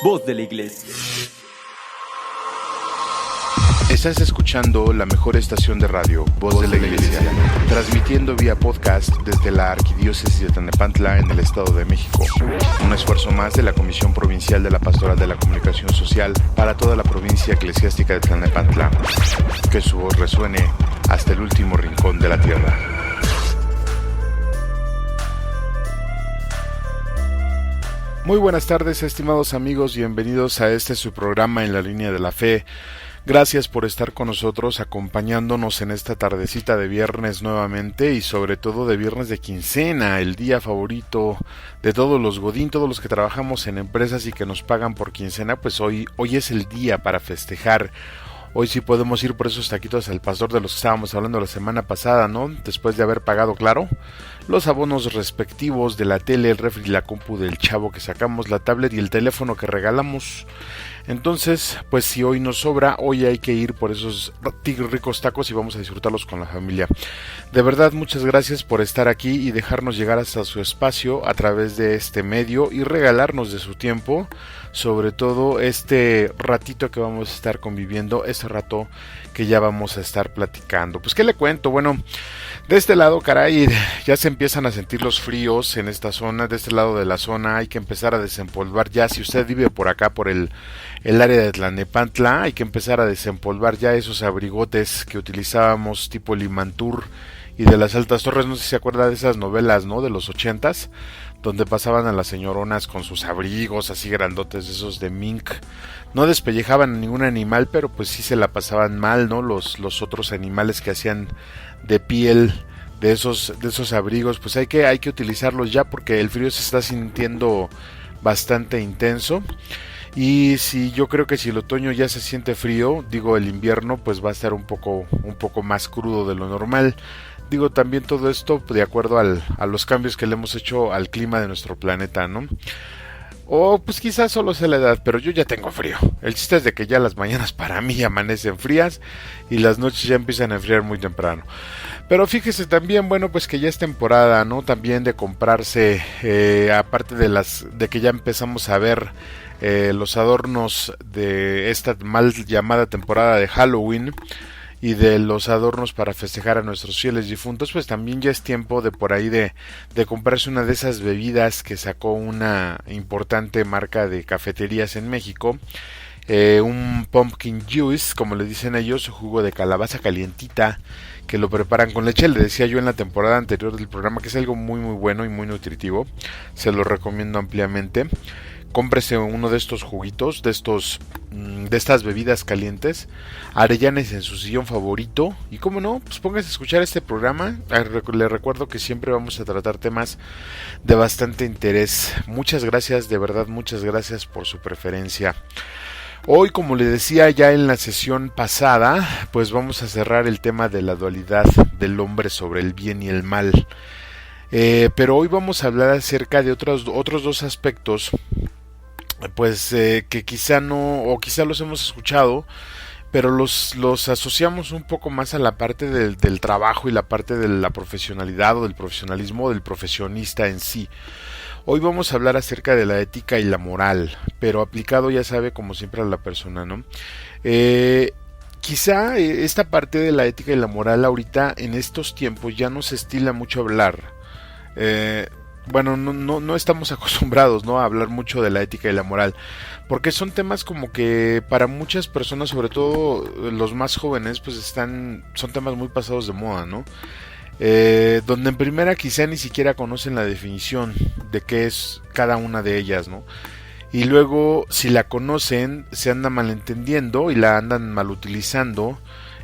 Voz de la Iglesia. Estás escuchando la mejor estación de radio, Voz de la Iglesia, transmitiendo vía podcast desde la Arquidiócesis de Tlalnepantla en el Estado de México. Un esfuerzo más de la Comisión Provincial de la Pastoral de la Comunicación Social para toda la provincia eclesiástica de Tlalnepantla. Que su voz resuene hasta el último rincón de la tierra. Muy buenas tardes, estimados amigos, bienvenidos a su programa En la Línea de la Fe. Gracias por estar con nosotros, acompañándonos en esta tardecita de viernes nuevamente y sobre todo de viernes de quincena, el día favorito de todos los godín, todos los que trabajamos en empresas y que nos pagan por quincena. Pues hoy es el día para festejar. Hoy sí podemos ir por esos taquitos al pastor de los que estábamos hablando la semana pasada, ¿no? Después de haber pagado, claro, los abonos respectivos de la tele, el refri, la compu del chavo que sacamos, la tablet y el teléfono que regalamos. Entonces, pues si hoy nos sobra, hoy hay que ir por esos ricos tacos y vamos a disfrutarlos con la familia. De verdad, muchas gracias por estar aquí y dejarnos llegar hasta su espacio a través de este medio y regalarnos de su tiempo, sobre todo este ratito que vamos a estar conviviendo, este rato que ya vamos a estar platicando. Pues, ¿qué le cuento? Bueno, de este lado, caray, ya se empiezan a sentir los fríos en esta zona. De este lado de la zona hay que empezar a desempolvar ya. Si usted vive por acá, por el área de Tlalnepantla, hay que empezar a desempolvar ya esos abrigotes que utilizábamos tipo Limantur y de las Altas Torres. No sé si se acuerda de esas novelas, ¿no? De los 80s, donde pasaban a las señoronas con sus abrigos así grandotes, esos de mink. No despellejaban a ningún animal, pero pues sí se la pasaban mal, ¿no? Los otros animales que hacían de piel de esos abrigos, pues hay que utilizarlos ya porque el frío se está sintiendo bastante intenso. Y si yo creo que si el otoño ya se siente frío, digo el invierno pues va a estar un poco más crudo de lo normal. Digo también todo esto de acuerdo a los cambios que le hemos hecho al clima de nuestro planeta, ¿no? O pues quizás solo sea la edad, pero yo ya tengo frío. El chiste es de que ya las mañanas para mí amanecen frías y las noches ya empiezan a enfriar muy temprano. Pero fíjese también, bueno, pues que ya es temporada, ¿no? También de comprarse, aparte de que ya empezamos a ver los adornos de esta mal llamada temporada de Halloween y de los adornos para festejar a nuestros fieles difuntos, pues también ya es tiempo de por ahí de comprarse una de esas bebidas que sacó una importante marca de cafeterías en México, un pumpkin juice, como le dicen ellos, jugo de calabaza calientita, que lo preparan con leche. Le decía yo en la temporada anterior del programa que es algo muy muy bueno y muy nutritivo, se lo recomiendo ampliamente. Cómprese uno de estos juguitos, de estas bebidas calientes, arellanes en su sillón favorito y cómo no, pues póngase a escuchar este programa. Le recuerdo que siempre vamos a tratar temas de bastante interés. Muchas gracias, de verdad, muchas gracias por su preferencia. Hoy, como le decía ya en la sesión pasada, pues vamos a cerrar el tema de la dualidad del hombre sobre el bien y el mal. Pero hoy vamos a hablar acerca de otros dos aspectos, pues que quizá no, o quizá los hemos escuchado, pero los asociamos un poco más a la parte del trabajo y la parte de la profesionalidad o del profesionalismo del profesionista en sí. Hoy vamos a hablar acerca de la ética y la moral, pero aplicado, ya sabe, como siempre a la persona, ¿no? Quizá esta parte de la ética y la moral ahorita en estos tiempos ya no se estila mucho hablar. Bueno, no estamos acostumbrados, ¿no?, a hablar mucho de la ética y la moral, porque son temas como que para muchas personas, sobre todo los más jóvenes, pues son temas muy pasados de moda, ¿no? Donde en primera quizá ni siquiera conocen la definición de qué es cada una de ellas, ¿no? Y luego, si la conocen, se andan malentendiendo y la andan malutilizando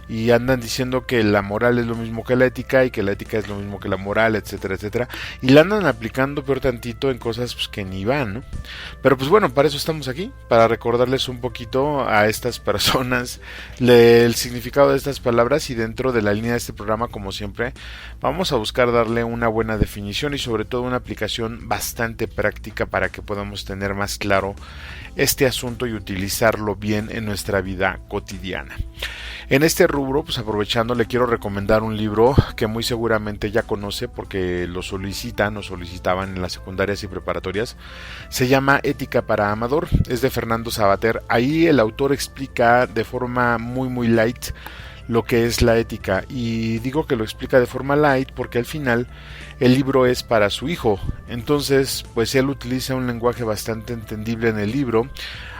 y andan diciendo que la moral es lo mismo que la ética y que la ética es lo mismo que la moral, etcétera, etcétera, y la andan aplicando peor tantito en cosas pues, que ni van, ¿no? Pero pues bueno, para eso estamos aquí, para recordarles un poquito a estas personas el significado de estas palabras, y dentro de la línea de este programa, como siempre, vamos a buscar darle una buena definición y sobre todo una aplicación bastante práctica para que podamos tener más claro este asunto y utilizarlo bien en nuestra vida cotidiana. En este rubro, pues aprovechando, le quiero recomendar un libro que muy seguramente ya conoce porque lo solicitan o solicitaban en las secundarias y preparatorias. Se llama Ética para Amador, es de Fernando Savater. Ahí el autor explica de forma muy light lo que es la ética, y digo que lo explica de forma light porque al final el libro es para su hijo, entonces pues él utiliza un lenguaje bastante entendible en el libro,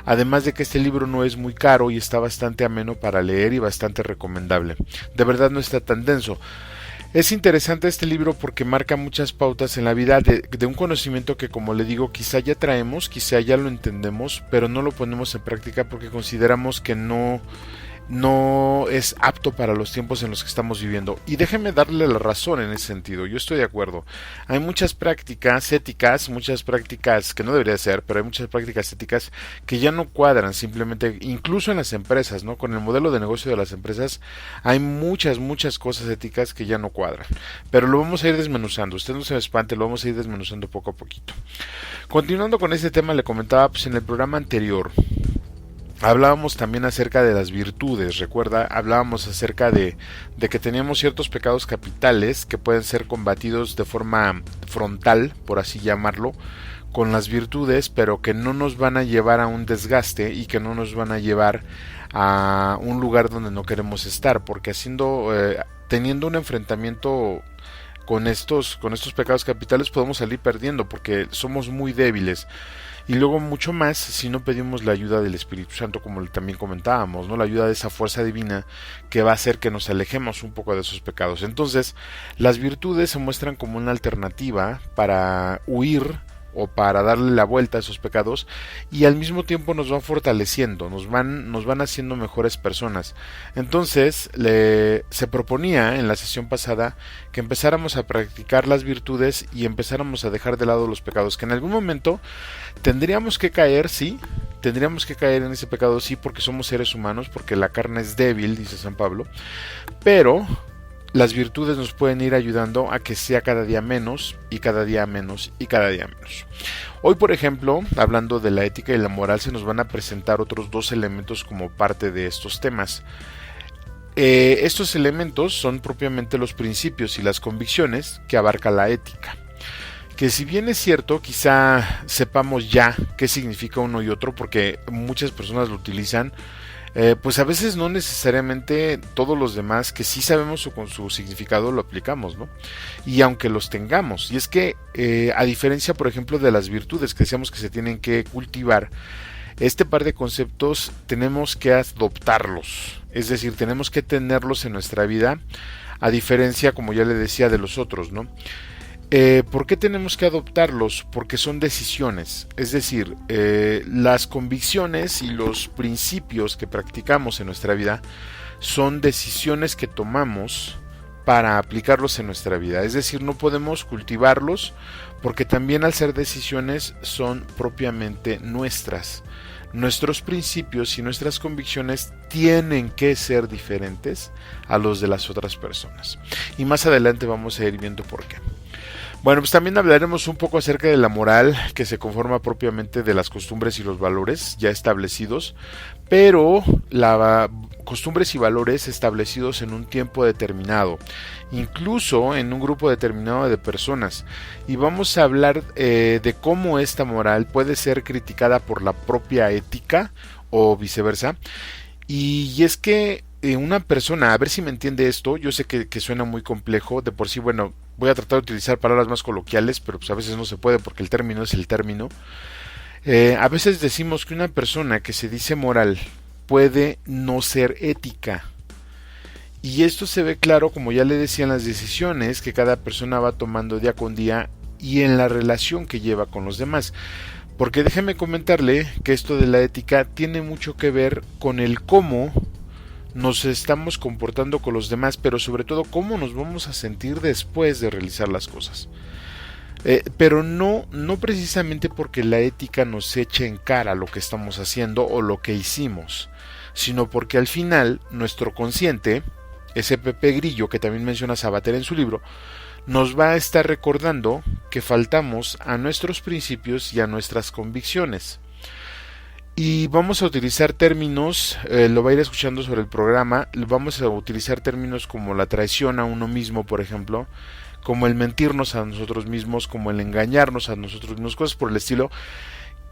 además de que este libro no es muy caro y está bastante ameno para leer y bastante recomendable, de verdad no está tan denso. Es interesante este libro porque marca muchas pautas en la vida de un conocimiento que, como le digo, quizá ya traemos, quizá ya lo entendemos, pero no lo ponemos en práctica porque consideramos que no es apto para los tiempos en los que estamos viviendo. Y déjeme darle la razón en ese sentido, yo estoy de acuerdo. Hay muchas prácticas éticas, muchas prácticas que no debería ser, pero hay muchas prácticas éticas que ya no cuadran simplemente, incluso en las empresas, ¿no? Con el modelo de negocio de las empresas hay muchas cosas éticas que ya no cuadran. Pero lo vamos a ir desmenuzando, usted no se espante, lo vamos a ir desmenuzando poco a poquito. Continuando con este tema, le comentaba pues en el programa anterior, hablábamos también acerca de las virtudes, recuerda, hablábamos acerca de que teníamos ciertos pecados capitales que pueden ser combatidos de forma frontal, por así llamarlo, con las virtudes, pero que no nos van a llevar a un desgaste y que no nos van a llevar a un lugar donde no queremos estar, porque teniendo un enfrentamiento con estos pecados capitales podemos salir perdiendo porque somos muy débiles. Y luego mucho más si no pedimos la ayuda del Espíritu Santo, como también comentábamos, ¿no? La ayuda de esa fuerza divina que va a hacer que nos alejemos un poco de esos pecados. Entonces, las virtudes se muestran como una alternativa para huir o para darle la vuelta a esos pecados, y al mismo tiempo nos van fortaleciendo, nos van haciendo mejores personas. Entonces se proponía en la sesión pasada que empezáramos a practicar las virtudes y empezáramos a dejar de lado los pecados, que en algún momento tendríamos que caer, sí, tendríamos que caer en ese pecado, sí, porque somos seres humanos, porque la carne es débil, dice San Pablo, pero las virtudes nos pueden ir ayudando a que sea cada día menos y cada día menos y cada día menos. Hoy, por ejemplo, hablando de la ética y la moral, se nos van a presentar otros dos elementos como parte de estos temas. Estos elementos son propiamente los principios y las convicciones que abarca la ética. Que si bien es cierto, quizá sepamos ya qué significa uno y otro, porque muchas personas lo utilizan, pues a veces no necesariamente todos los demás que sí sabemos con su significado lo aplicamos, ¿no? Y aunque los tengamos, y es que a diferencia, por ejemplo, de las virtudes que decíamos que se tienen que cultivar, este par de conceptos tenemos que adoptarlos, es decir, tenemos que tenerlos en nuestra vida, a diferencia, como ya le decía, de los otros, ¿no? ¿Por qué tenemos que adoptarlos? Porque son decisiones, es decir, las convicciones y los principios que practicamos en nuestra vida son decisiones que tomamos para aplicarlos en nuestra vida, es decir, no podemos cultivarlos porque también al ser decisiones son propiamente nuestras. Nuestros principios y nuestras convicciones tienen que ser diferentes a los de las otras personas, y más adelante vamos a ir viendo por qué. Bueno, pues también hablaremos un poco acerca de la moral, que se conforma propiamente de las costumbres y los valores ya establecidos, pero costumbres y valores establecidos en un tiempo determinado, incluso en un grupo determinado de personas. Y vamos a hablar de cómo esta moral puede ser criticada por la propia ética o viceversa. Y es que una persona, a ver si me entiende esto, yo sé que suena muy complejo, de por sí, bueno, voy a tratar de utilizar palabras más coloquiales, pero pues a veces no se puede porque el término es el término. A veces decimos que una persona que se dice moral puede no ser ética. Y esto se ve claro, como ya le decía, en las decisiones que cada persona va tomando día con día y en la relación que lleva con los demás. Porque déjeme comentarle que esto de la ética tiene mucho que ver con el cómo nos estamos comportando con los demás, pero sobre todo cómo nos vamos a sentir después de realizar las cosas. Pero no precisamente porque la ética nos eche en cara lo que estamos haciendo o lo que hicimos, sino porque al final nuestro consciente, ese Pepe Grillo que también menciona Savater en su libro, nos va a estar recordando que faltamos a nuestros principios y a nuestras convicciones. Y vamos a utilizar términos, lo va a ir escuchando sobre el programa, vamos a utilizar términos como la traición a uno mismo, por ejemplo, como el mentirnos a nosotros mismos, como el engañarnos a nosotros mismos, cosas por el estilo,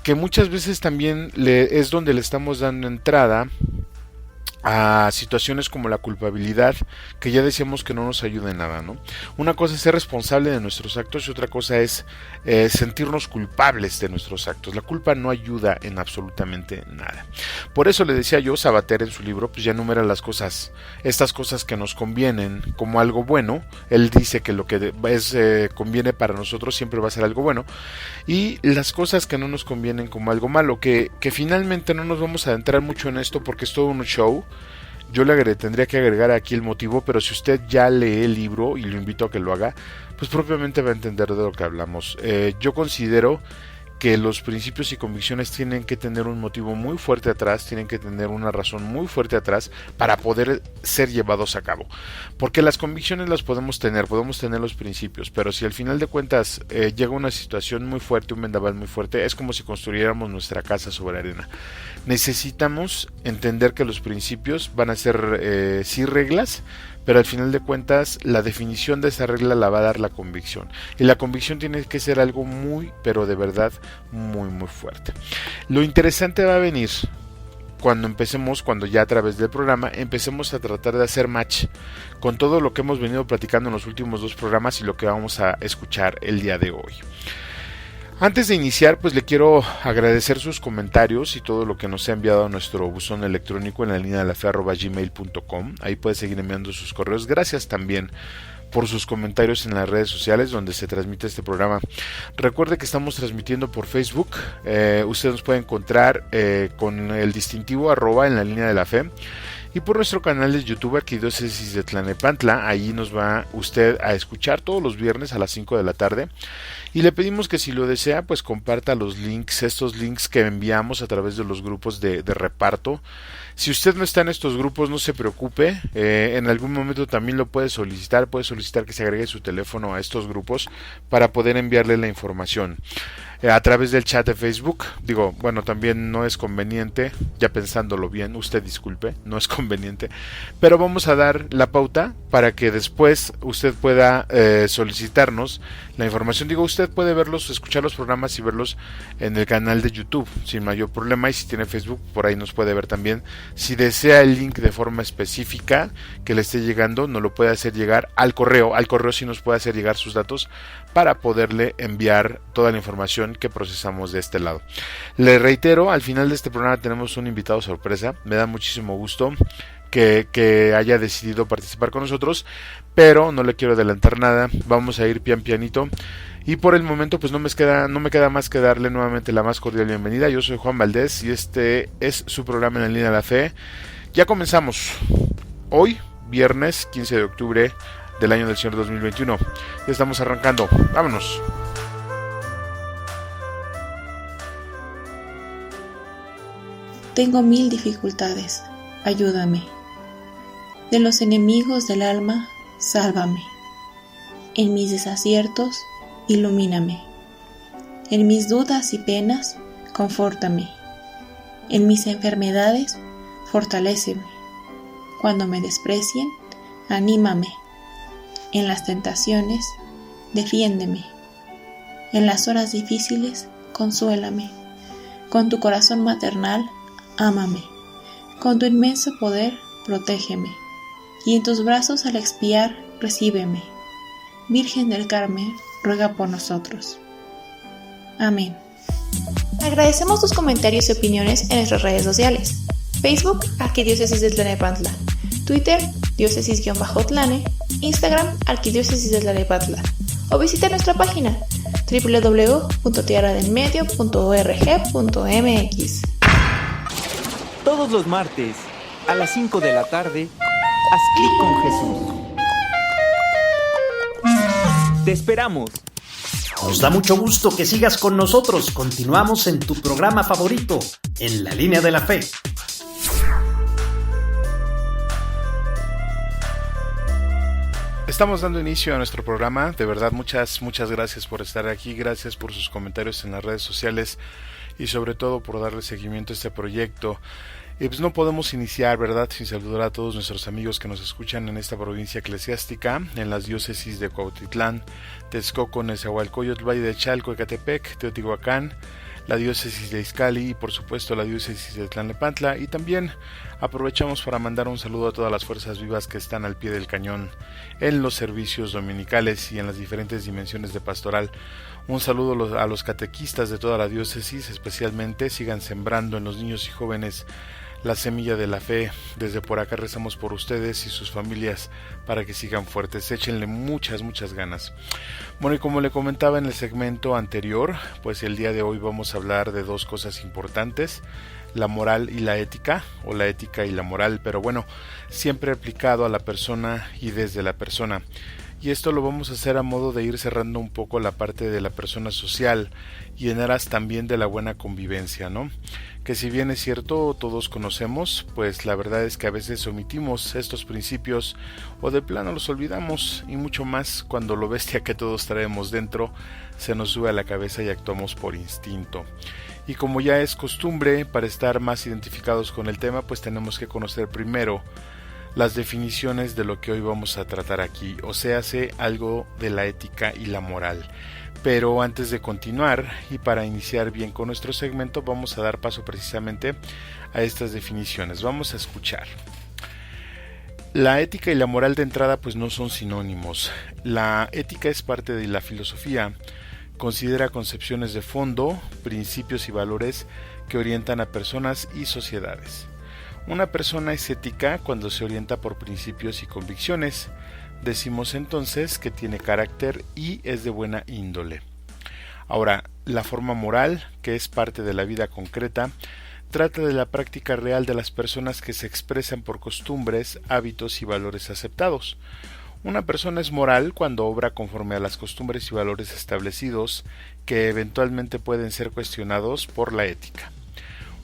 que muchas veces también es donde le estamos dando entrada a situaciones como la culpabilidad, que ya decíamos que no nos ayuda en nada, ¿no? Una cosa es ser responsable de nuestros actos y otra cosa es sentirnos culpables de nuestros actos. La culpa no ayuda en absolutamente nada. Por eso le decía yo, Sabater en su libro, pues ya enumera las cosas, estas cosas que nos convienen como algo bueno. Él dice que lo que conviene para nosotros siempre va a ser algo bueno, y las cosas que no nos convienen como algo malo, que finalmente no nos vamos a adentrar mucho en esto porque es todo un show. Yo tendría que agregar aquí el motivo, pero si usted ya lee el libro, y lo invito a que lo haga, pues propiamente va a entender de lo que hablamos. Yo considero que los principios y convicciones tienen que tener un motivo muy fuerte atrás, tienen que tener una razón muy fuerte atrás para poder ser llevados a cabo. Porque las convicciones las podemos tener los principios, pero si al final de cuentas llega una situación muy fuerte, un vendaval muy fuerte, es como si construyéramos nuestra casa sobre arena. Necesitamos entender que los principios van a ser sí reglas, pero al final de cuentas la definición de esa regla la va a dar la convicción, y la convicción tiene que ser algo muy, pero de verdad muy muy fuerte. Lo interesante va a venir cuando ya a través del programa empecemos a tratar de hacer match con todo lo que hemos venido platicando en los últimos 2 programas y lo que vamos a escuchar el día de hoy. Antes de iniciar, pues le quiero agradecer sus comentarios y todo lo que nos ha enviado a nuestro buzón electrónico en la línea de la fe @gmail.com. Ahí puede seguir enviando sus correos. Gracias también por sus comentarios en las redes sociales donde se transmite este programa. Recuerde que estamos transmitiendo por Facebook. Usted nos puede encontrar con el distintivo @ en la línea de la fe. Y por nuestro canal de YouTube, Arquidiócesis de Tlalnepantla. Ahí nos va usted a escuchar todos los viernes a las 5 de la tarde. Y le pedimos que si lo desea, pues comparta los links, estos links que enviamos a través de los grupos de reparto. Si usted no está en estos grupos, no se preocupe, en algún momento también lo puede solicitar que se agregue su teléfono a estos grupos para poder enviarle la información. A través del chat de Facebook, también no es conveniente, ya pensándolo bien, usted disculpe, no es conveniente, pero vamos a dar la pauta para que después usted pueda solicitarnos la información. Usted puede escuchar los programas y verlos en el canal de YouTube sin mayor problema, y si tiene Facebook, por ahí nos puede ver también. Si desea el link de forma específica que le esté llegando, nos lo puede hacer llegar al correo sí nos puede hacer llegar sus datos para poderle enviar toda la información que procesamos de este lado. Le reitero, al final de este programa tenemos un invitado sorpresa. Me da muchísimo gusto que haya decidido participar con nosotros, pero no le quiero adelantar nada. Vamos a ir pianito. Y por el momento pues no me queda más que darle nuevamente la más cordial bienvenida. Yo soy Juan Valdés y este es su programa en la línea de la fe. Ya comenzamos hoy, viernes 15 de octubre del año del Señor 2021. Ya estamos arrancando. Vámonos. Tengo 1000 dificultades. Ayúdame. De los enemigos del alma, sálvame. En mis desaciertos, ilumíname. En mis dudas y penas, confórtame. En mis enfermedades, fortaléceme. Cuando me desprecien, anímame. En las tentaciones, defiéndeme. En las horas difíciles, consuélame. Con tu corazón maternal, ámame. Con tu inmenso poder, protégeme. Y en tus brazos al expiar, recíbeme. Virgen del Carmen, ruega por nosotros. Amén. Agradecemos tus comentarios y opiniones en nuestras redes sociales. Facebook, Arquidiócesis de Tlalnepantla. Twitter, diócesis-tlane. Instagram, Arquidiócesis de Tlalnepantla. O visita nuestra página www.tierradelmedio.org.mx. Todos los martes, a las 5 de la tarde, haz clic con Jesús. Te esperamos. Nos da mucho gusto que sigas con nosotros. Continuamos en tu programa favorito, En la Línea de la Fe. Estamos dando inicio a nuestro programa. De verdad, muchas gracias por estar aquí, gracias por sus comentarios en las redes sociales y sobre todo por darle seguimiento a este proyecto. Y pues no podemos iniciar, ¿verdad?, sin saludar a todos nuestros amigos que nos escuchan en esta provincia eclesiástica, en las diócesis de Cuautitlán, Texcoco, Nezahualcóyotl, Valle de Chalco, Ecatepec, Teotihuacán, la diócesis de Izcalli y por supuesto la diócesis de Tlalnepantla. Y también aprovechamos para mandar un saludo a todas las fuerzas vivas que están al pie del cañón en los servicios dominicales y en las diferentes dimensiones de pastoral. Un saludo a los catequistas de toda la diócesis, especialmente sigan sembrando en los niños y jóvenes la semilla de la fe. Desde por acá rezamos por ustedes y sus familias para que sigan fuertes, échenle muchas ganas. Bueno, y como le comentaba en el segmento anterior, pues el día de hoy vamos a hablar de dos cosas importantes: la moral y la ética, o la ética y la moral, pero bueno, siempre aplicado a la persona y desde la persona. Y esto lo vamos a hacer a modo de ir cerrando un poco la parte de la persona social y en aras también de la buena convivencia, ¿no? Que si bien es cierto, todos conocemos, pues la verdad es que a veces omitimos estos principios o de plano los olvidamos, y mucho más cuando lo bestia que todos traemos dentro se nos sube a la cabeza y actuamos por instinto. Y como ya es costumbre, para estar más identificados con el tema, pues tenemos que conocer primero las definiciones de lo que hoy vamos a tratar aquí, o sea, algo de la ética y la moral. Pero antes de continuar y para iniciar bien con nuestro segmento, vamos a dar paso precisamente a estas definiciones. Vamos a escuchar. La ética y la moral de entrada pues no son sinónimos. La ética es parte de la filosofía, considera concepciones de fondo, principios y valores que orientan a personas y sociedades. Una persona es ética cuando se orienta por principios y convicciones. Decimos entonces que tiene carácter y es de buena índole. Ahora, la forma moral, que es parte de la vida concreta, trata de la práctica real de las personas que se expresan por costumbres, hábitos y valores aceptados. Una persona es moral cuando obra conforme a las costumbres y valores establecidos, que eventualmente pueden ser cuestionados por la ética.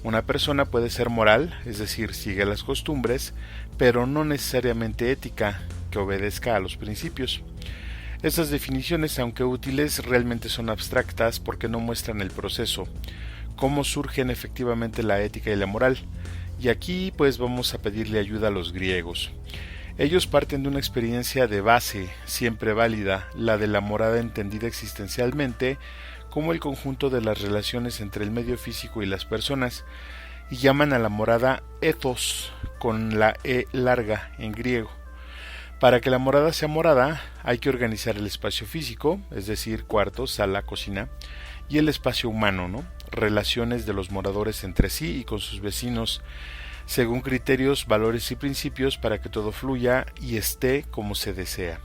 Una persona puede ser moral, es decir, sigue las costumbres, pero no necesariamente ética, que obedezca a los principios. Estas definiciones, aunque útiles, realmente son abstractas porque no muestran el proceso, cómo surgen efectivamente la ética y la moral. Y aquí pues vamos a pedirle ayuda a los griegos. Ellos parten de una experiencia de base, siempre válida, la de la moral entendida existencialmente como el conjunto de las relaciones entre el medio físico y las personas, y llaman a la morada ethos, con la E larga en griego. Para que la morada sea morada, hay que organizar el espacio físico, es decir, cuarto, sala, cocina, y el espacio humano, ¿no? Relaciones de los moradores entre sí y con sus vecinos, según criterios, valores y principios para que todo fluya y esté como se desea.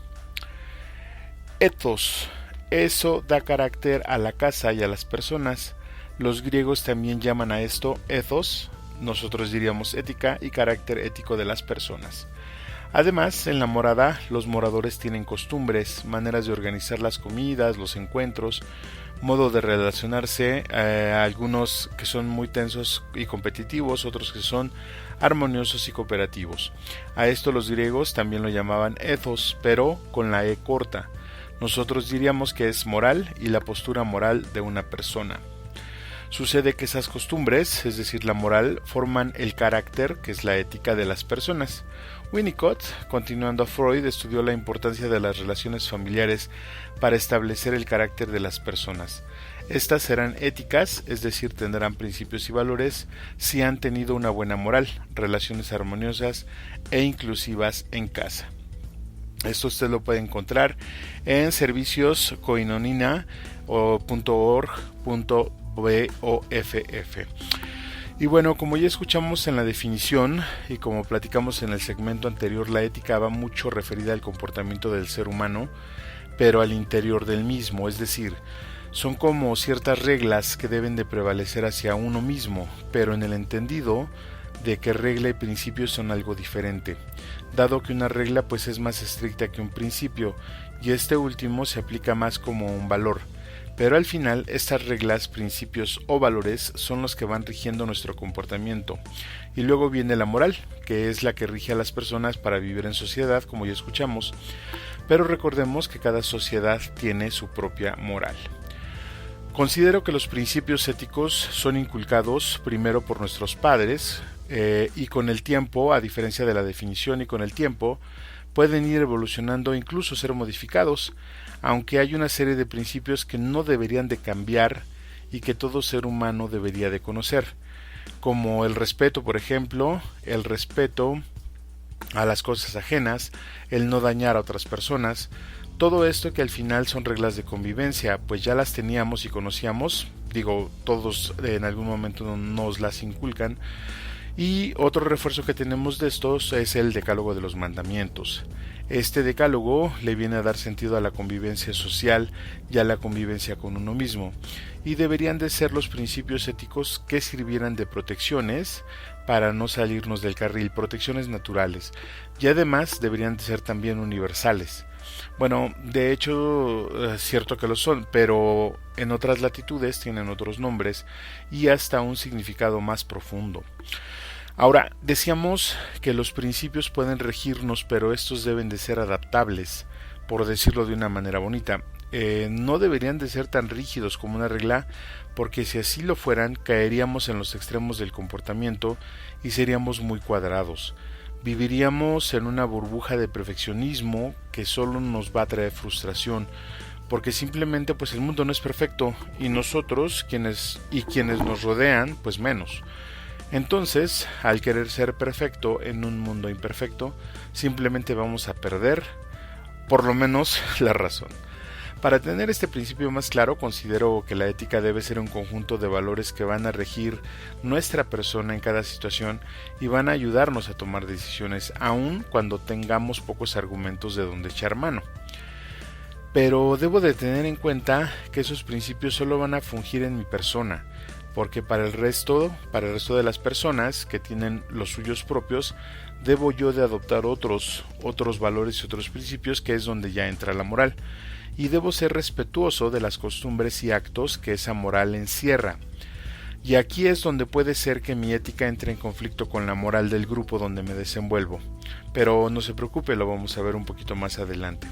Ethos. Eso da carácter a la casa y a las personas. Los griegos también llaman a esto ethos, nosotros diríamos ética y carácter ético de las personas. Además, en la morada, los moradores tienen costumbres, maneras de organizar las comidas, los encuentros, modo de relacionarse, algunos que son muy tensos y competitivos, otros que son armoniosos y cooperativos. A esto los griegos también lo llamaban ethos, pero con la E corta. Nosotros diríamos que es moral y la postura moral de una persona. Sucede que esas costumbres, es decir, la moral, forman el carácter, que es la ética de las personas. Winnicott, continuando a Freud, estudió la importancia de las relaciones familiares para establecer el carácter de las personas. Estas serán éticas, es decir, tendrán principios y valores si han tenido una buena moral, relaciones armoniosas e inclusivas en casa. Esto usted lo puede encontrar en servicios koinonina.org.boff. Y bueno, como ya escuchamos en la definición y como platicamos en el segmento anterior, la ética va mucho referida al comportamiento del ser humano, pero al interior del mismo, es decir, son como ciertas reglas que deben de prevalecer hacia uno mismo, pero en el entendido de que regla y principio son algo diferente, dado que una regla pues es más estricta que un principio, y este último se aplica más como un valor, Pero al final estas reglas, principios o valores son los que van rigiendo nuestro comportamiento. Y luego viene la moral, que es la que rige a las personas para vivir en sociedad, como ya escuchamos. Pero recordemos que cada sociedad tiene su propia moral. Considero que los principios éticos son inculcados primero por nuestros padres y con el tiempo, a diferencia de la definición y con el tiempo, pueden ir evolucionando e incluso ser modificados, aunque hay una serie de principios que no deberían de cambiar y que todo ser humano debería de conocer, como el respeto, por ejemplo, el respeto a las cosas ajenas, el no dañar a otras personas. Todo esto que al final son reglas de convivencia, pues ya las teníamos y conocíamos, todos en algún momento nos las inculcan. Y otro refuerzo que tenemos de estos es el decálogo de los mandamientos. Este decálogo le viene a dar sentido a la convivencia social y a la convivencia con uno mismo, y deberían de ser los principios éticos que sirvieran de protecciones para no salirnos del carril, protecciones naturales, y además deberían de ser también universales. Bueno, de hecho es cierto que lo son, pero en otras latitudes tienen otros nombres y hasta un significado más profundo. Ahora, decíamos que los principios pueden regirnos, pero estos deben de ser adaptables, por decirlo de una manera bonita. No deberían de ser tan rígidos como una regla, porque si así lo fueran, caeríamos en los extremos del comportamiento y seríamos muy cuadrados. Viviríamos en una burbuja de perfeccionismo que solo nos va a traer frustración, porque simplemente pues el mundo no es perfecto y nosotros quienes nos rodean pues menos. Entonces, al querer ser perfecto en un mundo imperfecto, simplemente vamos a perder, por lo menos, la razón. Para tener este principio más claro, considero que la ética debe ser un conjunto de valores que van a regir nuestra persona en cada situación y van a ayudarnos a tomar decisiones, aun cuando tengamos pocos argumentos de donde echar mano. Pero debo de tener en cuenta que esos principios solo van a fungir en mi persona, porque para el resto de las personas que tienen los suyos propios, debo yo de adoptar otros valores y otros principios, que es donde ya entra la moral. Y debo ser respetuoso de las costumbres y actos que esa moral encierra. Y aquí es donde puede ser que mi ética entre en conflicto con la moral del grupo donde me desenvuelvo. Pero no se preocupe, lo vamos a ver un poquito más adelante.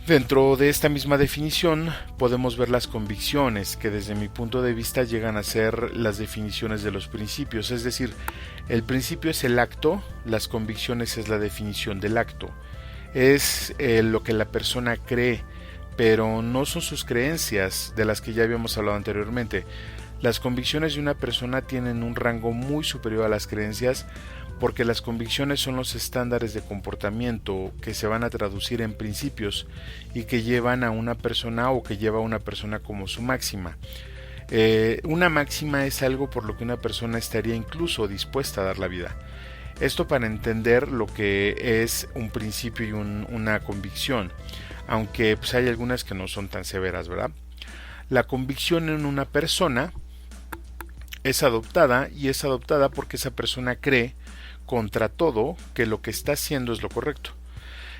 Dentro de esta misma definición podemos ver las convicciones, que desde mi punto de vista llegan a ser las definiciones de los principios. Es decir, el principio es el acto, las convicciones es la definición del acto. Es lo que la persona cree, pero no son sus creencias, de las que ya habíamos hablado anteriormente. Las convicciones de una persona tienen un rango muy superior a las creencias, porque las convicciones son los estándares de comportamiento que se van a traducir en principios y que llevan a una persona o que lleva a una persona como su máxima. Una máxima es algo por lo que una persona estaría incluso dispuesta a dar la vida. Esto para entender lo que es un principio y una convicción, aunque pues hay algunas que no son tan severas, ¿verdad? La convicción en una persona es adoptada, y es adoptada porque esa persona cree contra todo que lo que está haciendo es lo correcto.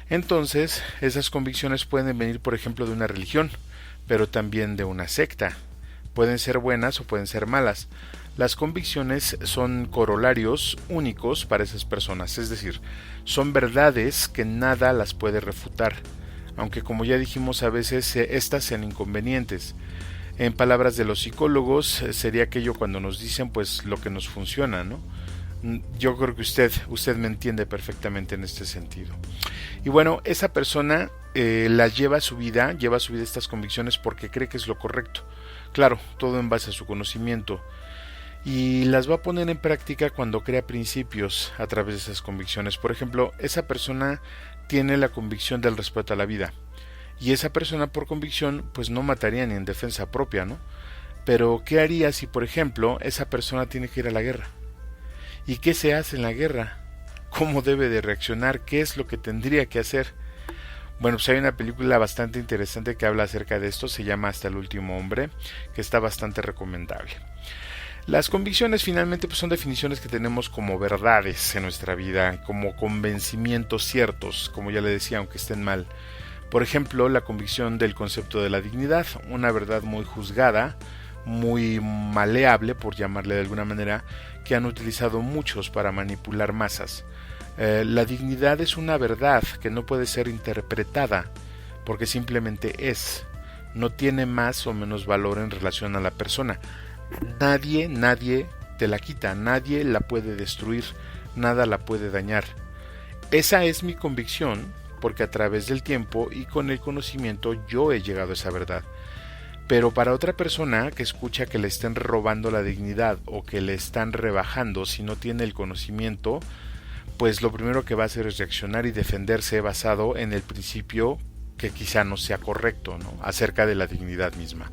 Entonces, esas convicciones pueden venir, por ejemplo, de una religión, pero también de una secta. Pueden ser buenas o pueden ser malas. Las convicciones son corolarios únicos para esas personas, es decir, son verdades que nada las puede refutar, aunque como ya dijimos a veces estas sean inconvenientes. En palabras de los psicólogos sería aquello cuando nos dicen pues lo que nos funciona, ¿no? Yo creo que usted me entiende perfectamente en este sentido. Y bueno, esa persona lleva a su vida estas convicciones porque cree que es lo correcto. Claro, todo en base a su conocimiento. Y las va a poner en práctica cuando crea principios a través de esas convicciones. Por ejemplo, esa persona tiene la convicción del respeto a la vida. Y esa persona por convicción pues no mataría ni en defensa propia, ¿no? Pero ¿qué haría si, por ejemplo, esa persona tiene que ir a la guerra? ¿Y qué se hace en la guerra? ¿Cómo debe de reaccionar? ¿Qué es lo que tendría que hacer? Bueno, pues hay una película bastante interesante que habla acerca de esto, se llama Hasta el último hombre, que está bastante recomendable. Las convicciones finalmente pues son definiciones que tenemos como verdades en nuestra vida, como convencimientos ciertos, como ya le decía, aunque estén mal. Por ejemplo, la convicción del concepto de la dignidad, una verdad muy juzgada, muy maleable, por llamarle de alguna manera, que han utilizado muchos para manipular masas. La dignidad es una verdad que no puede ser interpretada, porque simplemente es. No tiene más o menos valor en relación a la persona. Nadie te la quita, nadie la puede destruir, nada la puede dañar. Esa es mi convicción, porque a través del tiempo y con el conocimiento yo he llegado a esa verdad. Pero para otra persona que escucha que le estén robando la dignidad o que le están rebajando si no tiene el conocimiento, pues lo primero que va a hacer es reaccionar y defenderse basado en el principio que quizá no sea correcto, ¿no?, acerca de la dignidad misma.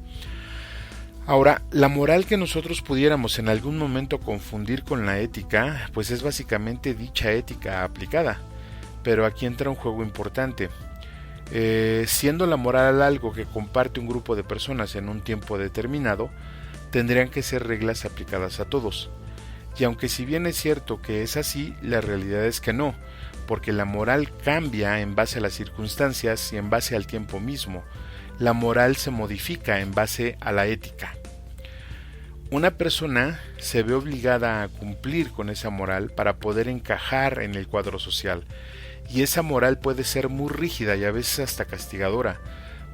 Ahora, la moral que nosotros pudiéramos en algún momento confundir con la ética, pues es básicamente dicha ética aplicada. Pero aquí entra un juego importante. Siendo la moral algo que comparte un grupo de personas en un tiempo determinado, tendrían que ser reglas aplicadas a todos. Y aunque si bien es cierto que es así, la realidad es que no, porque la moral cambia en base a las circunstancias y en base al tiempo mismo. La moral se modifica en base a la ética. Una persona se ve obligada a cumplir con esa moral para poder encajar en el cuadro social. Y esa moral puede ser muy rígida y a veces hasta castigadora.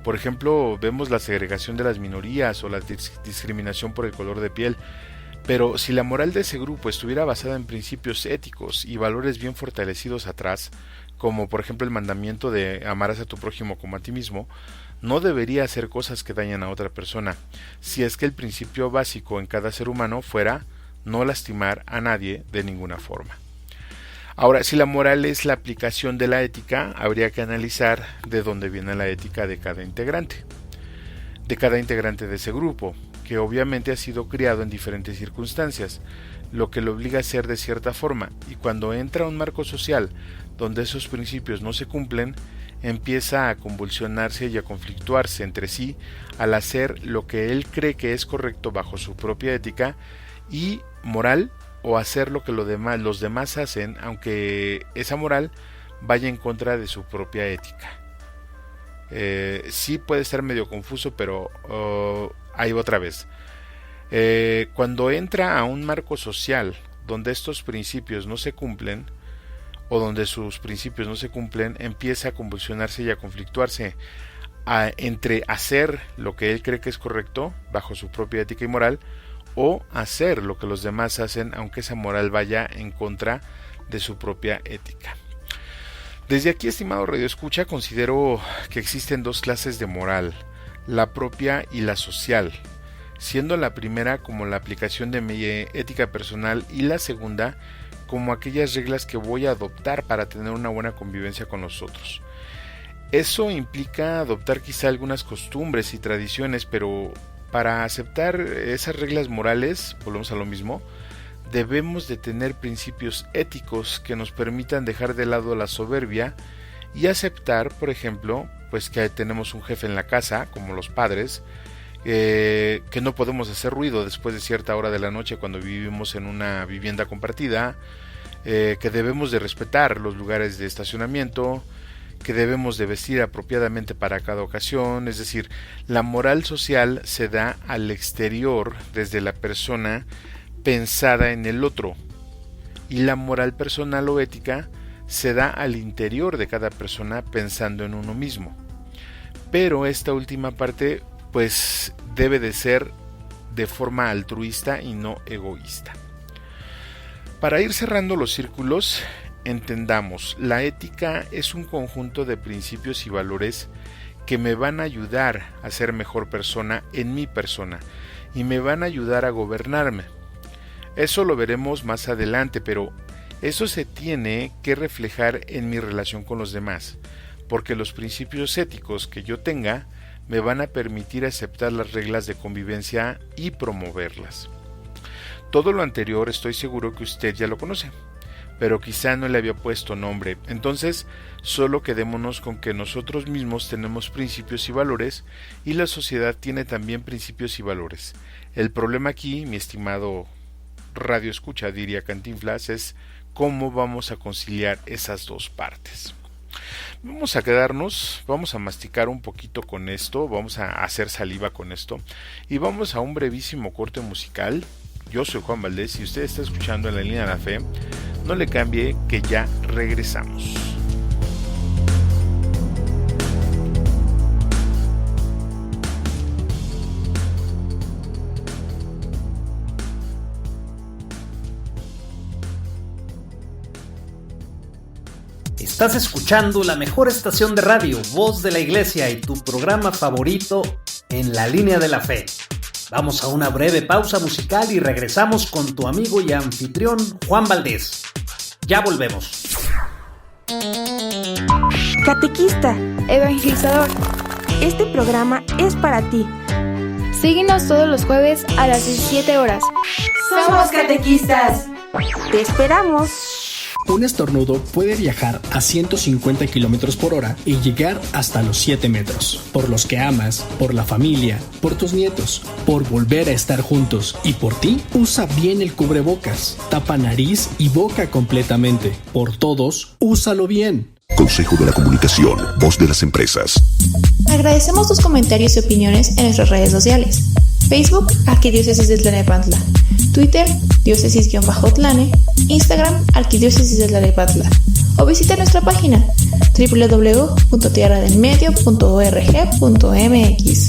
Por ejemplo, vemos la segregación de las minorías o la discriminación por el color de piel. Pero si la moral de ese grupo estuviera basada en principios éticos y valores bien fortalecidos atrás, como por ejemplo el mandamiento de amarás a tu prójimo como a ti mismo, no debería hacer cosas que dañan a otra persona, si es que el principio básico en cada ser humano fuera no lastimar a nadie de ninguna forma. Ahora, si la moral es la aplicación de la ética, habría que analizar de dónde viene la ética de cada integrante de ese grupo, que obviamente ha sido criado en diferentes circunstancias, lo que lo obliga a ser de cierta forma, y cuando entra a un marco social donde esos principios no se cumplen, empieza a convulsionarse y a conflictuarse entre sí al hacer lo que él cree que es correcto bajo su propia ética y moral, o hacer lo que los demás hacen, aunque esa moral vaya en contra de su propia ética. Sí puede ser medio confuso, pero ahí otra vez. Cuando entra a un marco social donde estos principios no se cumplen, o donde sus principios no se cumplen, empieza a convulsionarse y a conflictuarse entre hacer lo que él cree que es correcto bajo su propia ética y moral, o hacer lo que los demás hacen aunque esa moral vaya en contra de su propia ética. Desde aquí, estimado radioescucha, considero que existen dos clases de moral, la propia y la social, siendo la primera como la aplicación de mi ética personal y la segunda como aquellas reglas que voy a adoptar para tener una buena convivencia con los otros. Eso implica adoptar quizá algunas costumbres y tradiciones, pero para aceptar esas reglas morales, volvemos a lo mismo, debemos de tener principios éticos que nos permitan dejar de lado la soberbia y aceptar, por ejemplo, pues que tenemos un jefe en la casa, como los padres, que no podemos hacer ruido después de cierta hora de la noche cuando vivimos en una vivienda compartida, que debemos de respetar los lugares de estacionamiento, que debemos de vestir apropiadamente para cada ocasión. Es decir, la moral social se da al exterior desde la persona pensada en el otro, y la moral personal o ética se da al interior de cada persona pensando en uno mismo. Pero esta última parte pues debe de ser de forma altruista y no egoísta. Para ir cerrando los círculos, entendamos, la ética es un conjunto de principios y valores que me van a ayudar a ser mejor persona en mi persona y me van a ayudar a gobernarme. Eso lo veremos más adelante, pero eso se tiene que reflejar en mi relación con los demás, porque los principios éticos que yo tenga me van a permitir aceptar las reglas de convivencia y promoverlas. Todo lo anterior estoy seguro que usted ya lo conoce, pero quizá no le había puesto nombre. Entonces, solo quedémonos con que nosotros mismos tenemos principios y valores, y la sociedad tiene también principios y valores. El problema aquí, mi estimado radio escucha, diría Cantinflas, es cómo vamos a conciliar esas dos partes. Vamos a quedarnos, vamos a masticar un poquito con esto, vamos a hacer saliva con esto y vamos a un brevísimo corte musical. Yo soy Juan Valdés y usted está escuchando En la Línea de la Fe. No le cambie, que ya regresamos. Estás escuchando la mejor estación de radio, Voz de la Iglesia, y tu programa favorito, En la Línea de la Fe. Vamos a una breve pausa musical y regresamos con tu amigo y anfitrión Juan Valdés. Ya volvemos. Catequista, evangelizador, este programa es para ti. Síguenos todos los jueves a las 17 horas. ¡Somos catequistas! ¡Te esperamos! Un estornudo puede viajar a 150 km por hora y llegar hasta los 7 metros. Por los que amas, por la familia, por tus nietos, por volver a estar juntos y por ti, usa bien el cubrebocas. Tapa nariz y boca completamente. Por todos, úsalo bien. Consejo de la Comunicación, Voz de las Empresas. Agradecemos tus comentarios y opiniones en nuestras redes sociales. Facebook, Arquidiócesis de Tlalnepantla. Twitter, diócesis-tlane. Instagram, Arquidiócesis de Tlalnepantla. O visita nuestra página www.tierradelmedio.org.mx.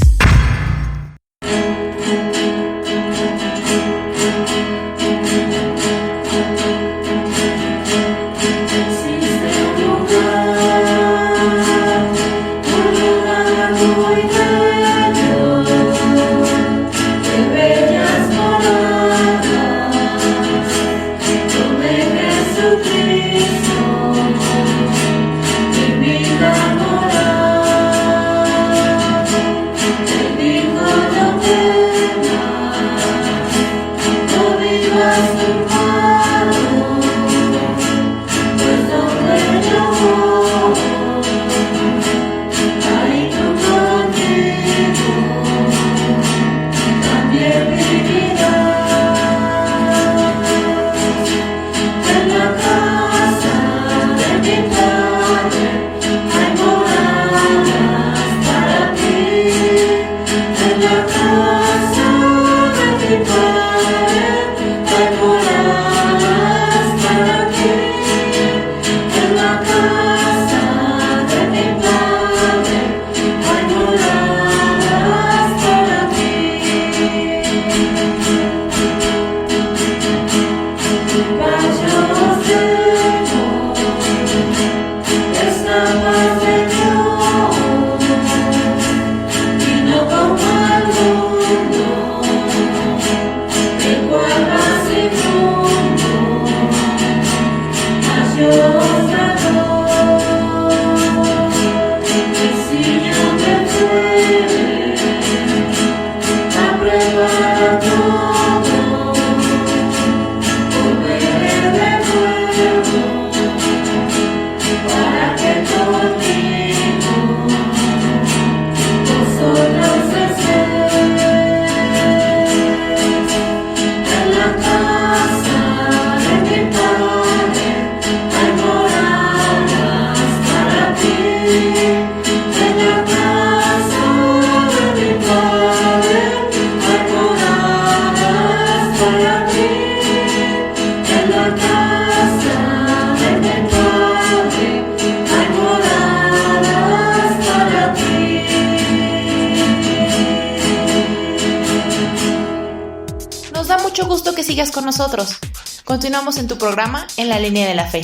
Mucho gusto que sigas con nosotros. Continuamos en tu programa En la Línea de la Fe.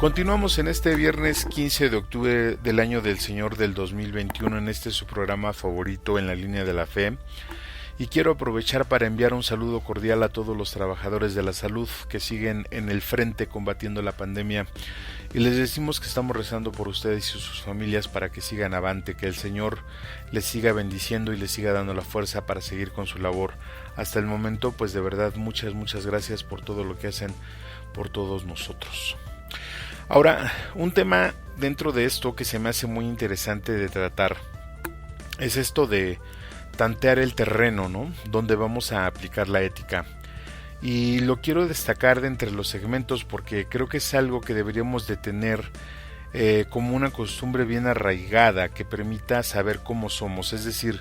Continuamos en este viernes 15 de octubre del año del Señor del 2021 en este su programa favorito En la Línea de la Fe. Y quiero aprovechar para enviar un saludo cordial a todos los trabajadores de la salud que siguen en el frente combatiendo la pandemia. Y les decimos que estamos rezando por ustedes y sus familias para que sigan avante, que el Señor les siga bendiciendo y les siga dando la fuerza para seguir con su labor. Hasta el momento, pues de verdad, muchas gracias por todo lo que hacen por todos nosotros. Ahora, un tema dentro de esto que se me hace muy interesante de tratar es esto de tantear el terreno, ¿no? Donde vamos a aplicar la ética. y lo quiero destacar de entre los segmentos porque creo que es algo que deberíamos de tener como una costumbre bien arraigada que permita saber cómo somos, es decir,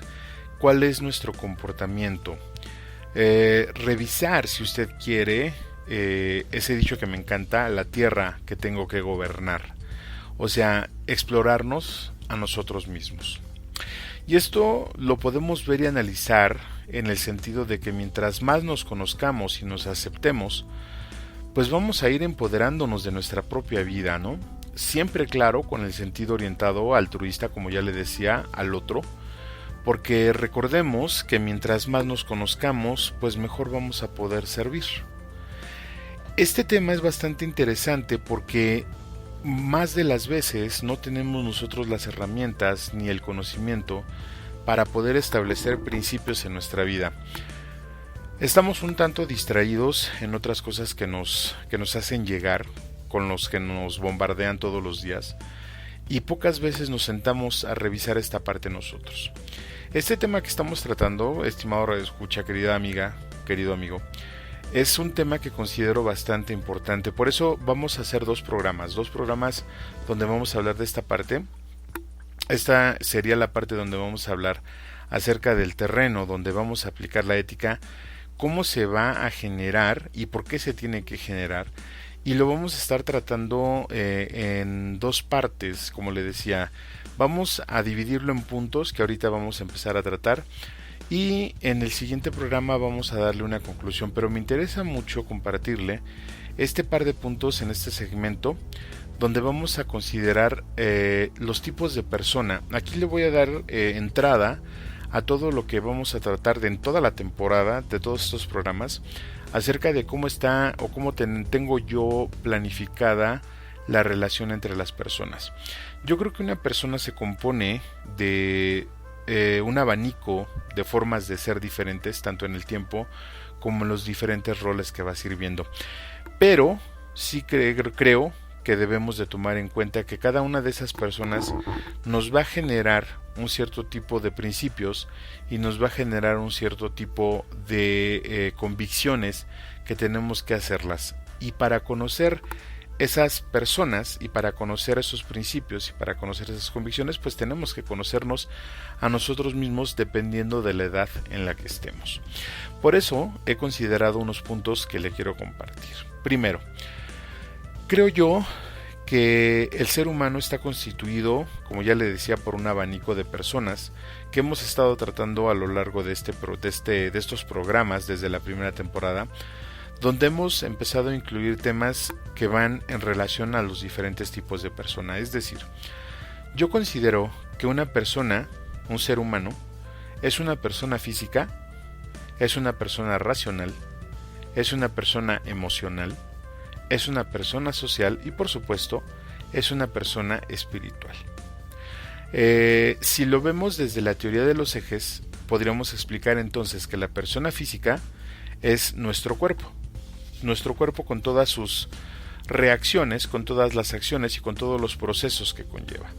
cuál es nuestro comportamiento. Revisar, si usted quiere, ese dicho que me encanta, la tierra que tengo que gobernar, o sea, explorarnos a nosotros mismos. Y esto lo podemos ver y analizar en el sentido de que mientras más nos conozcamos y nos aceptemos, pues vamos a ir empoderándonos de nuestra propia vida, ¿no? Siempre, claro, con el sentido orientado altruista, como ya le decía, al otro, porque recordemos que mientras más nos conozcamos, pues mejor vamos a poder servir. Este tema es bastante interesante porque más de las veces no tenemos nosotros las herramientas ni el conocimiento para poder establecer principios en nuestra vida. Estamos un tanto distraídos en otras cosas que nos hacen llegar, con los que nos bombardean todos los días, y pocas veces nos sentamos a revisar esta parte nosotros. Este tema que estamos tratando, estimado radioescucha, querida amiga, querido amigo, es un tema que considero bastante importante. Por eso vamos a hacer dos programas donde vamos a hablar de esta parte. Esta sería la parte donde vamos a hablar acerca del terreno, donde vamos a aplicar la ética, cómo se va a generar y por qué se tiene que generar. Y lo vamos a estar tratando en dos partes, como le decía. Vamos a dividirlo en puntos que ahorita vamos a empezar a tratar. Y en el siguiente programa vamos a darle una conclusión, pero me interesa mucho compartirle este par de puntos en este segmento donde vamos a considerar los tipos de persona. Aquí le voy a dar entrada a todo lo que vamos a tratar en toda la temporada de todos estos programas acerca de cómo está o cómo tengo yo planificada la relación entre las personas. Yo creo que una persona se compone de un abanico de formas de ser diferentes, tanto en el tiempo como en los diferentes roles que va sirviendo. Pero sí creo que debemos de tomar en cuenta que cada una de esas personas nos va a generar un cierto tipo de principios y nos va a generar un cierto tipo de convicciones que tenemos que hacerlas. Y para conocer esas personas y para conocer esos principios y para conocer esas convicciones, pues tenemos que conocernos a nosotros mismos dependiendo de la edad en la que estemos. Por eso he considerado unos puntos que le quiero compartir. Primero, creo yo que el ser humano está constituido, como ya le decía, por un abanico de personas que hemos estado tratando a lo largo de estos programas desde la primera temporada, donde hemos empezado a incluir temas que van en relación a los diferentes tipos de persona. Es decir, yo considero que una persona, un ser humano, es una persona física, es una persona racional, es una persona emocional, es una persona social y, por supuesto, es una persona espiritual. Si lo vemos desde la teoría de los ejes, podríamos explicar entonces que la persona física es nuestro cuerpo con todas sus reacciones, con todas las acciones y con todos los procesos que conlleva.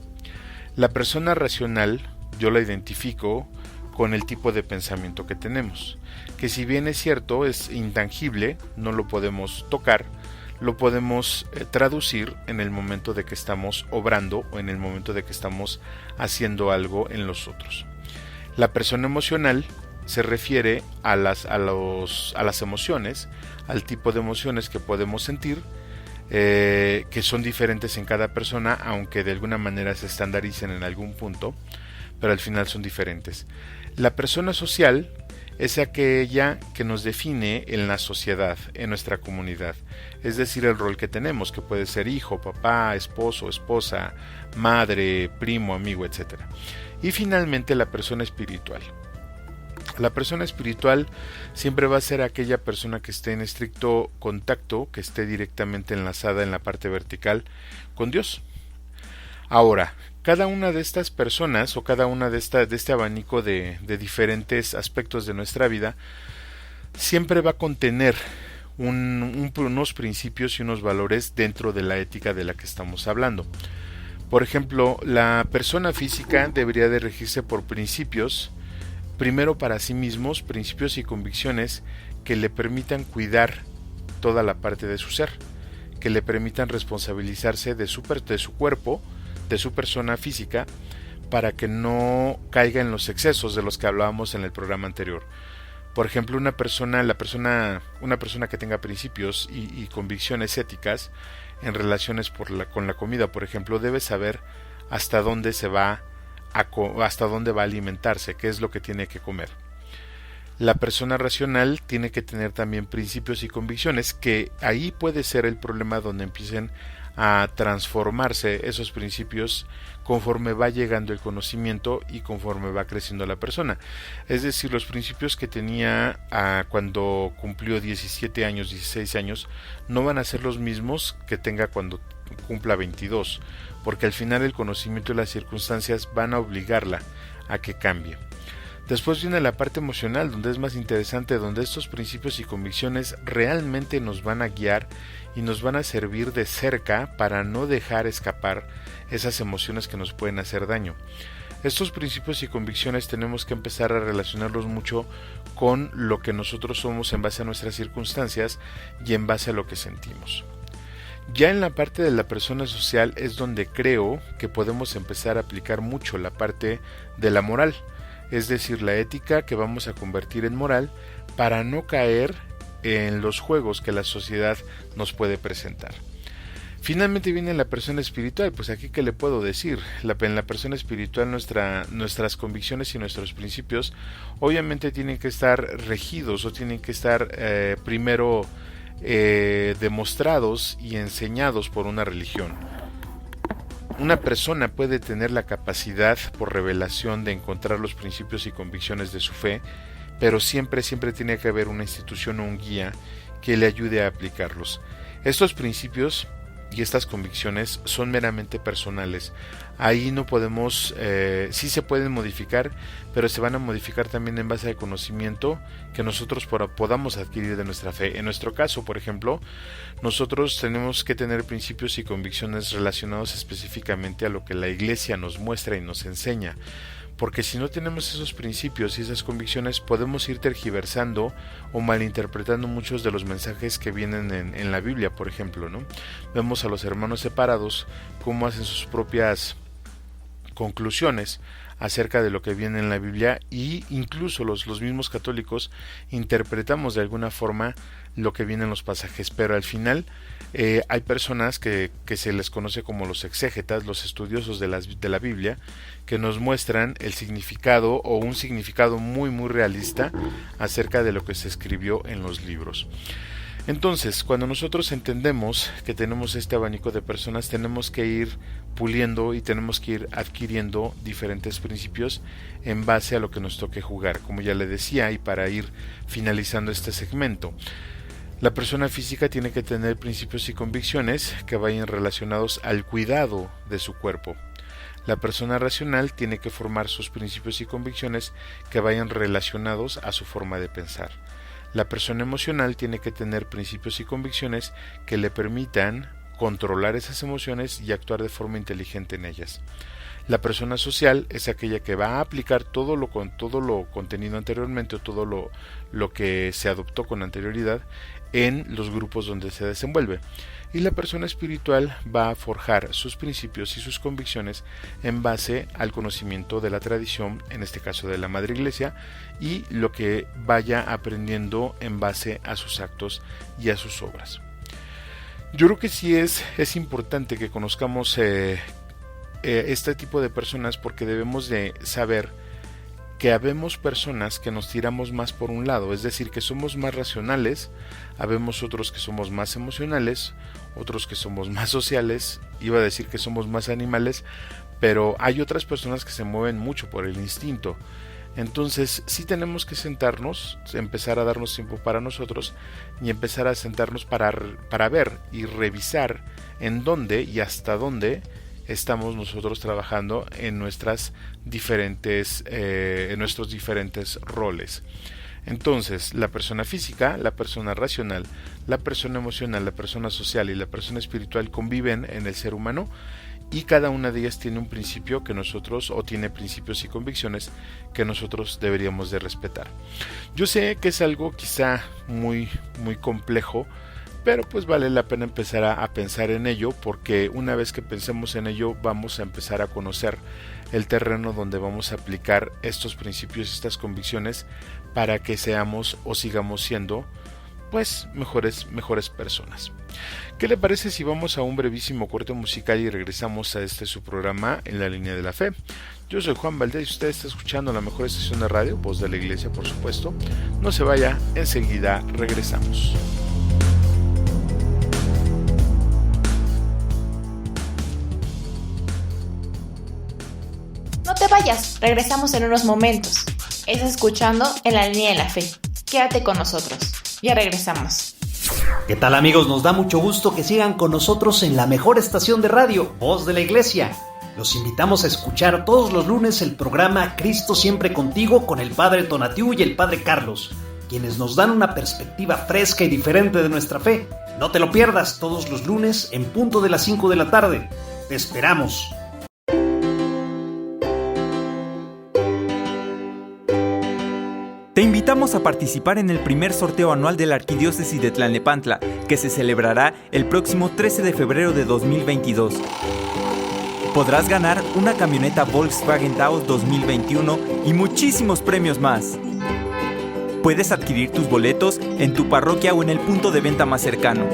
La persona racional yo la identifico con el tipo de pensamiento que tenemos, que si bien es cierto es intangible, no lo podemos tocar, lo podemos traducir en el momento de que estamos obrando o en el momento de que estamos haciendo algo en los otros. La persona emocional se refiere a las emociones, al tipo de emociones que podemos sentir, que son diferentes en cada persona, aunque de alguna manera se estandaricen en algún punto, pero al final son diferentes. La persona social es aquella que nos define en la sociedad, en nuestra comunidad, es decir, el rol que tenemos, que puede ser hijo, papá, esposo, esposa, madre, primo, amigo, etc. Y finalmente la persona espiritual. La persona espiritual siempre va a ser aquella persona que esté en estricto contacto, que esté directamente enlazada en la parte vertical con Dios. Ahora, cada una de estas personas o cada una de este abanico de diferentes aspectos de nuestra vida siempre va a contener unos principios y unos valores dentro de la ética de la que estamos hablando. Por ejemplo, la persona física debería de regirse por principios, primero para sí mismos, principios y convicciones que le permitan cuidar toda la parte de su ser, que le permitan responsabilizarse de su cuerpo, de su persona física, para que no caiga en los excesos de los que hablábamos en el programa anterior. Por ejemplo, una persona que tenga principios y convicciones éticas en relaciones con la comida, por ejemplo, debe saber hasta dónde va a alimentarse, qué es lo que tiene que comer. La persona racional tiene que tener también principios y convicciones, que ahí puede ser el problema donde empiecen a transformarse esos principios conforme va llegando el conocimiento y conforme va creciendo la persona. Es decir, los principios que tenía cuando cumplió 17 años, 16 años, no van a ser los mismos que tenga cuando cumpla 22, porque al final el conocimiento y las circunstancias van a obligarla a que cambie. Después viene la parte emocional, donde es más interesante, donde estos principios y convicciones realmente nos van a guiar y nos van a servir de cerca para no dejar escapar esas emociones que nos pueden hacer daño. Estos principios y convicciones tenemos que empezar a relacionarlos mucho con lo que nosotros somos en base a nuestras circunstancias y en base a lo que sentimos. Ya en la parte de la persona social es donde creo que podemos empezar a aplicar mucho la parte de la moral, es decir, la ética que vamos a convertir en moral para no caer en los juegos que la sociedad nos puede presentar. Finalmente viene la persona espiritual. Pues aquí, ¿qué le puedo decir? En la persona espiritual nuestras convicciones y nuestros principios obviamente tienen que estar regidos o tienen que estar primero demostrados y enseñados por una religión. Una persona puede tener la capacidad por revelación de encontrar los principios y convicciones de su fe, pero siempre tiene que haber una institución o un guía que le ayude a aplicarlos. Estos principios y estas convicciones son meramente personales. Ahí no podemos, sí se pueden modificar, pero se van a modificar también en base al conocimiento que nosotros podamos adquirir de nuestra fe. En nuestro caso, por ejemplo, nosotros tenemos que tener principios y convicciones relacionados específicamente a lo que la Iglesia nos muestra y nos enseña. Porque si no tenemos esos principios y esas convicciones, podemos ir tergiversando o malinterpretando muchos de los mensajes que vienen en la Biblia, por ejemplo, ¿no? Vemos a los hermanos separados cómo hacen sus propias conclusiones acerca de lo que viene en la Biblia, y incluso los mismos católicos interpretamos de alguna forma lo que viene en los pasajes, pero al final hay personas que se les conoce como los exégetas, los estudiosos de la Biblia, que nos muestran el significado o un significado muy muy realista acerca de lo que se escribió en los libros. Entonces, cuando nosotros entendemos que tenemos este abanico de personas, tenemos que ir puliendo y tenemos que ir adquiriendo diferentes principios en base a lo que nos toque jugar, como ya le decía, y para ir finalizando este segmento. La persona física tiene que tener principios y convicciones que vayan relacionados al cuidado de su cuerpo. La persona racional tiene que formar sus principios y convicciones que vayan relacionados a su forma de pensar. La persona emocional tiene que tener principios y convicciones que le permitan controlar esas emociones y actuar de forma inteligente en ellas. La persona social es aquella que va a aplicar todo lo contenido anteriormente o todo lo que se adoptó con anterioridad en los grupos donde se desenvuelve. Y la persona espiritual va a forjar sus principios y sus convicciones en base al conocimiento de la tradición, en este caso de la Madre Iglesia, y lo que vaya aprendiendo en base a sus actos y a sus obras. Yo creo que sí es importante que conozcamos este tipo de personas, porque debemos de saber que habemos personas que nos tiramos más por un lado, es decir, que somos más racionales, habemos otros que somos más emocionales, otros que somos más sociales, iba a decir que somos más animales, pero hay otras personas que se mueven mucho por el instinto. Entonces sí tenemos que sentarnos, empezar a darnos tiempo para nosotros y empezar a sentarnos para ver y revisar en dónde y hasta dónde estamos nosotros trabajando en nuestros diferentes roles. Entonces, la persona física, la persona racional, la persona emocional, la persona social y la persona espiritual conviven en el ser humano, y cada una de ellas tiene un principio que nosotros, o tiene principios y convicciones que nosotros deberíamos de respetar. Yo sé que es algo quizá muy complejo, pero pues vale la pena empezar a pensar en ello, porque una vez que pensemos en ello vamos a empezar a conocer el terreno donde vamos a aplicar estos principios y estas convicciones para que seamos o sigamos siendo pues mejores personas. ¿Qué le parece si vamos a un brevísimo corte musical y regresamos a su programa En la Línea de la Fe? Yo soy Juan Valdés y usted está escuchando la mejor estación de radio, Voz de la Iglesia, por supuesto. No se vaya, enseguida regresamos. No te vayas, regresamos en unos momentos. Estás escuchando En la Línea de la Fe. Quédate con nosotros. Ya regresamos. ¿Qué tal, amigos? Nos da mucho gusto que sigan con nosotros en la mejor estación de radio, Voz de la Iglesia. Los invitamos a escuchar todos los lunes el programa Cristo Siempre Contigo con el Padre Tonatiuh y el Padre Carlos, quienes nos dan una perspectiva fresca y diferente de nuestra fe. No te lo pierdas, todos los lunes en punto de las 5 de la tarde. Te esperamos. Te invitamos a participar en el primer sorteo anual de la Arquidiócesis de Tlalnepantla, que se celebrará el próximo 13 de febrero de 2022. Podrás ganar una camioneta Volkswagen Taos 2021 y muchísimos premios más. Puedes adquirir tus boletos en tu parroquia o en el punto de venta más cercano.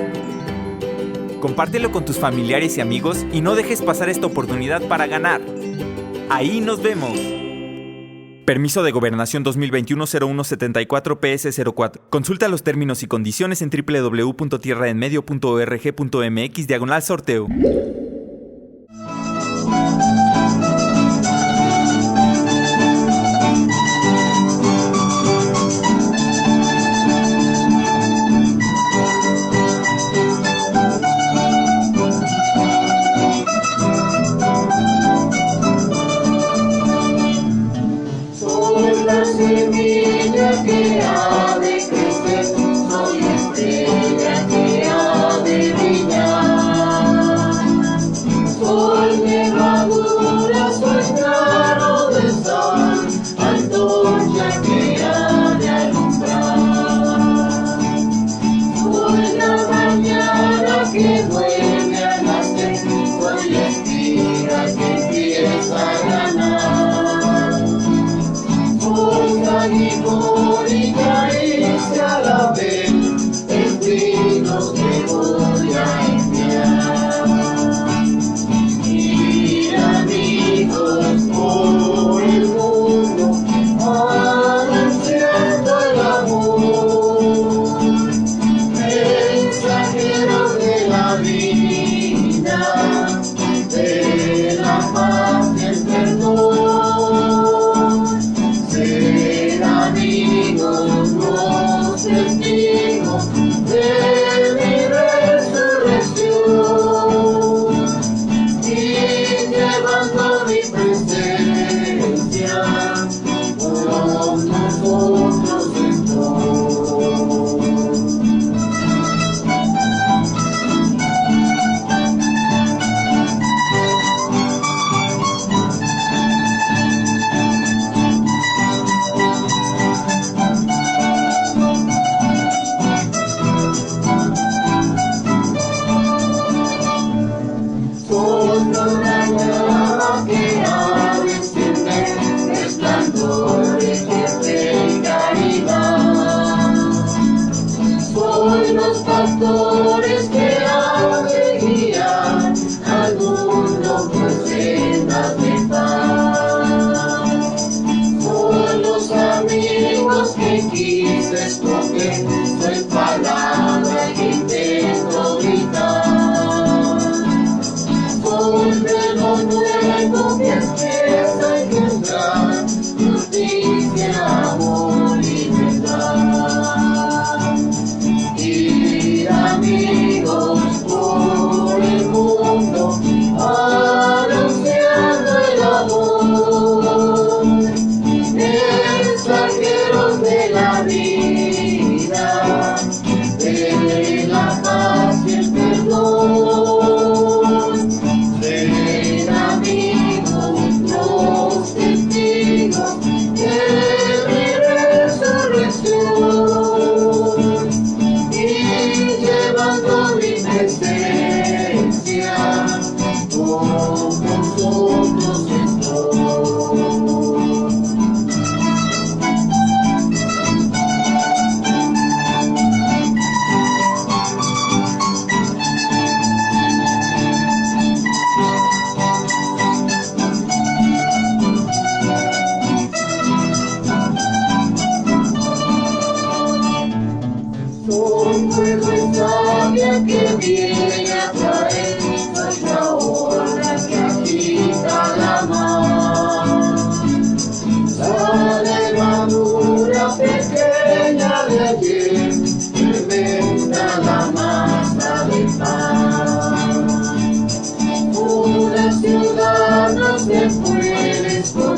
Compártelo con tus familiares y amigos y no dejes pasar esta oportunidad para ganar. Ahí nos vemos. Permiso de Gobernación 2021-0174 PS04. Consulta los términos y condiciones en www.tierraenmedio.org.mx/sorteo. Será mi